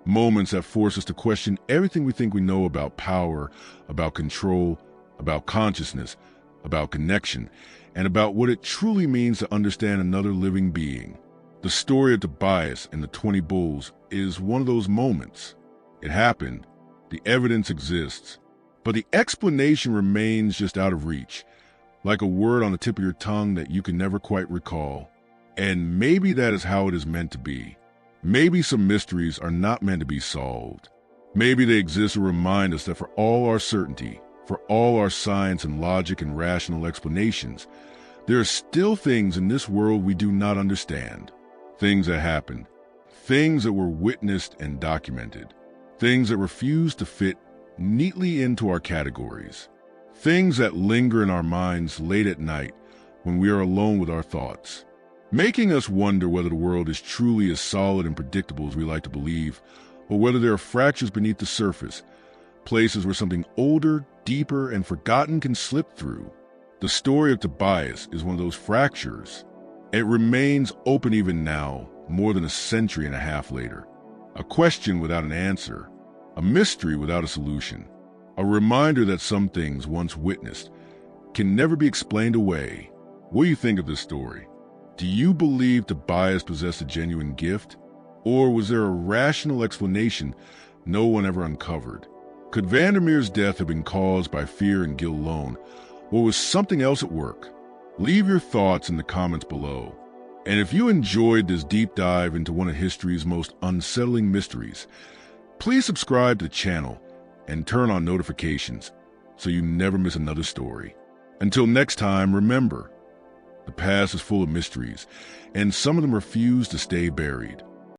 Moments that force us to question everything we think we know about power, about control, about consciousness, about connection, and about what it truly means to understand another living being. The story of Tobias and the 20 bulls is one of those moments. It happened, the evidence exists, but the explanation remains just out of reach, like a word on the tip of your tongue that you can never quite recall. And maybe that is how it is meant to be. Maybe some mysteries are not meant to be solved. Maybe they exist to remind us that for all our certainty, for all our science and logic and rational explanations, there are still things in this world we do not understand. Things that happened, things that were witnessed and documented, things that refuse to fit neatly into our categories, things that linger in our minds late at night when we are alone with our thoughts, making us wonder whether the world is truly as solid and predictable as we like to believe, or whether there are fractures beneath the surface, places where something older, deeper, and forgotten can slip through. The story of Tobias is one of those fractures. It remains open even now, more than a century and a half later. A question without an answer, a mystery without a solution, a reminder that some things once witnessed can never be explained away. What do you think of this story? Do you believe Tobias possessed a genuine gift? Or was there a rational explanation no one ever uncovered? Could Vandermeer's death have been caused by fear and guilt alone, or was something else at work? Leave your thoughts in the comments below. And if you enjoyed this deep dive into one of history's most unsettling mysteries, please subscribe to the channel and turn on notifications so you never miss another story. Until next time, remember, the past is full of mysteries, and some of them refuse to stay buried.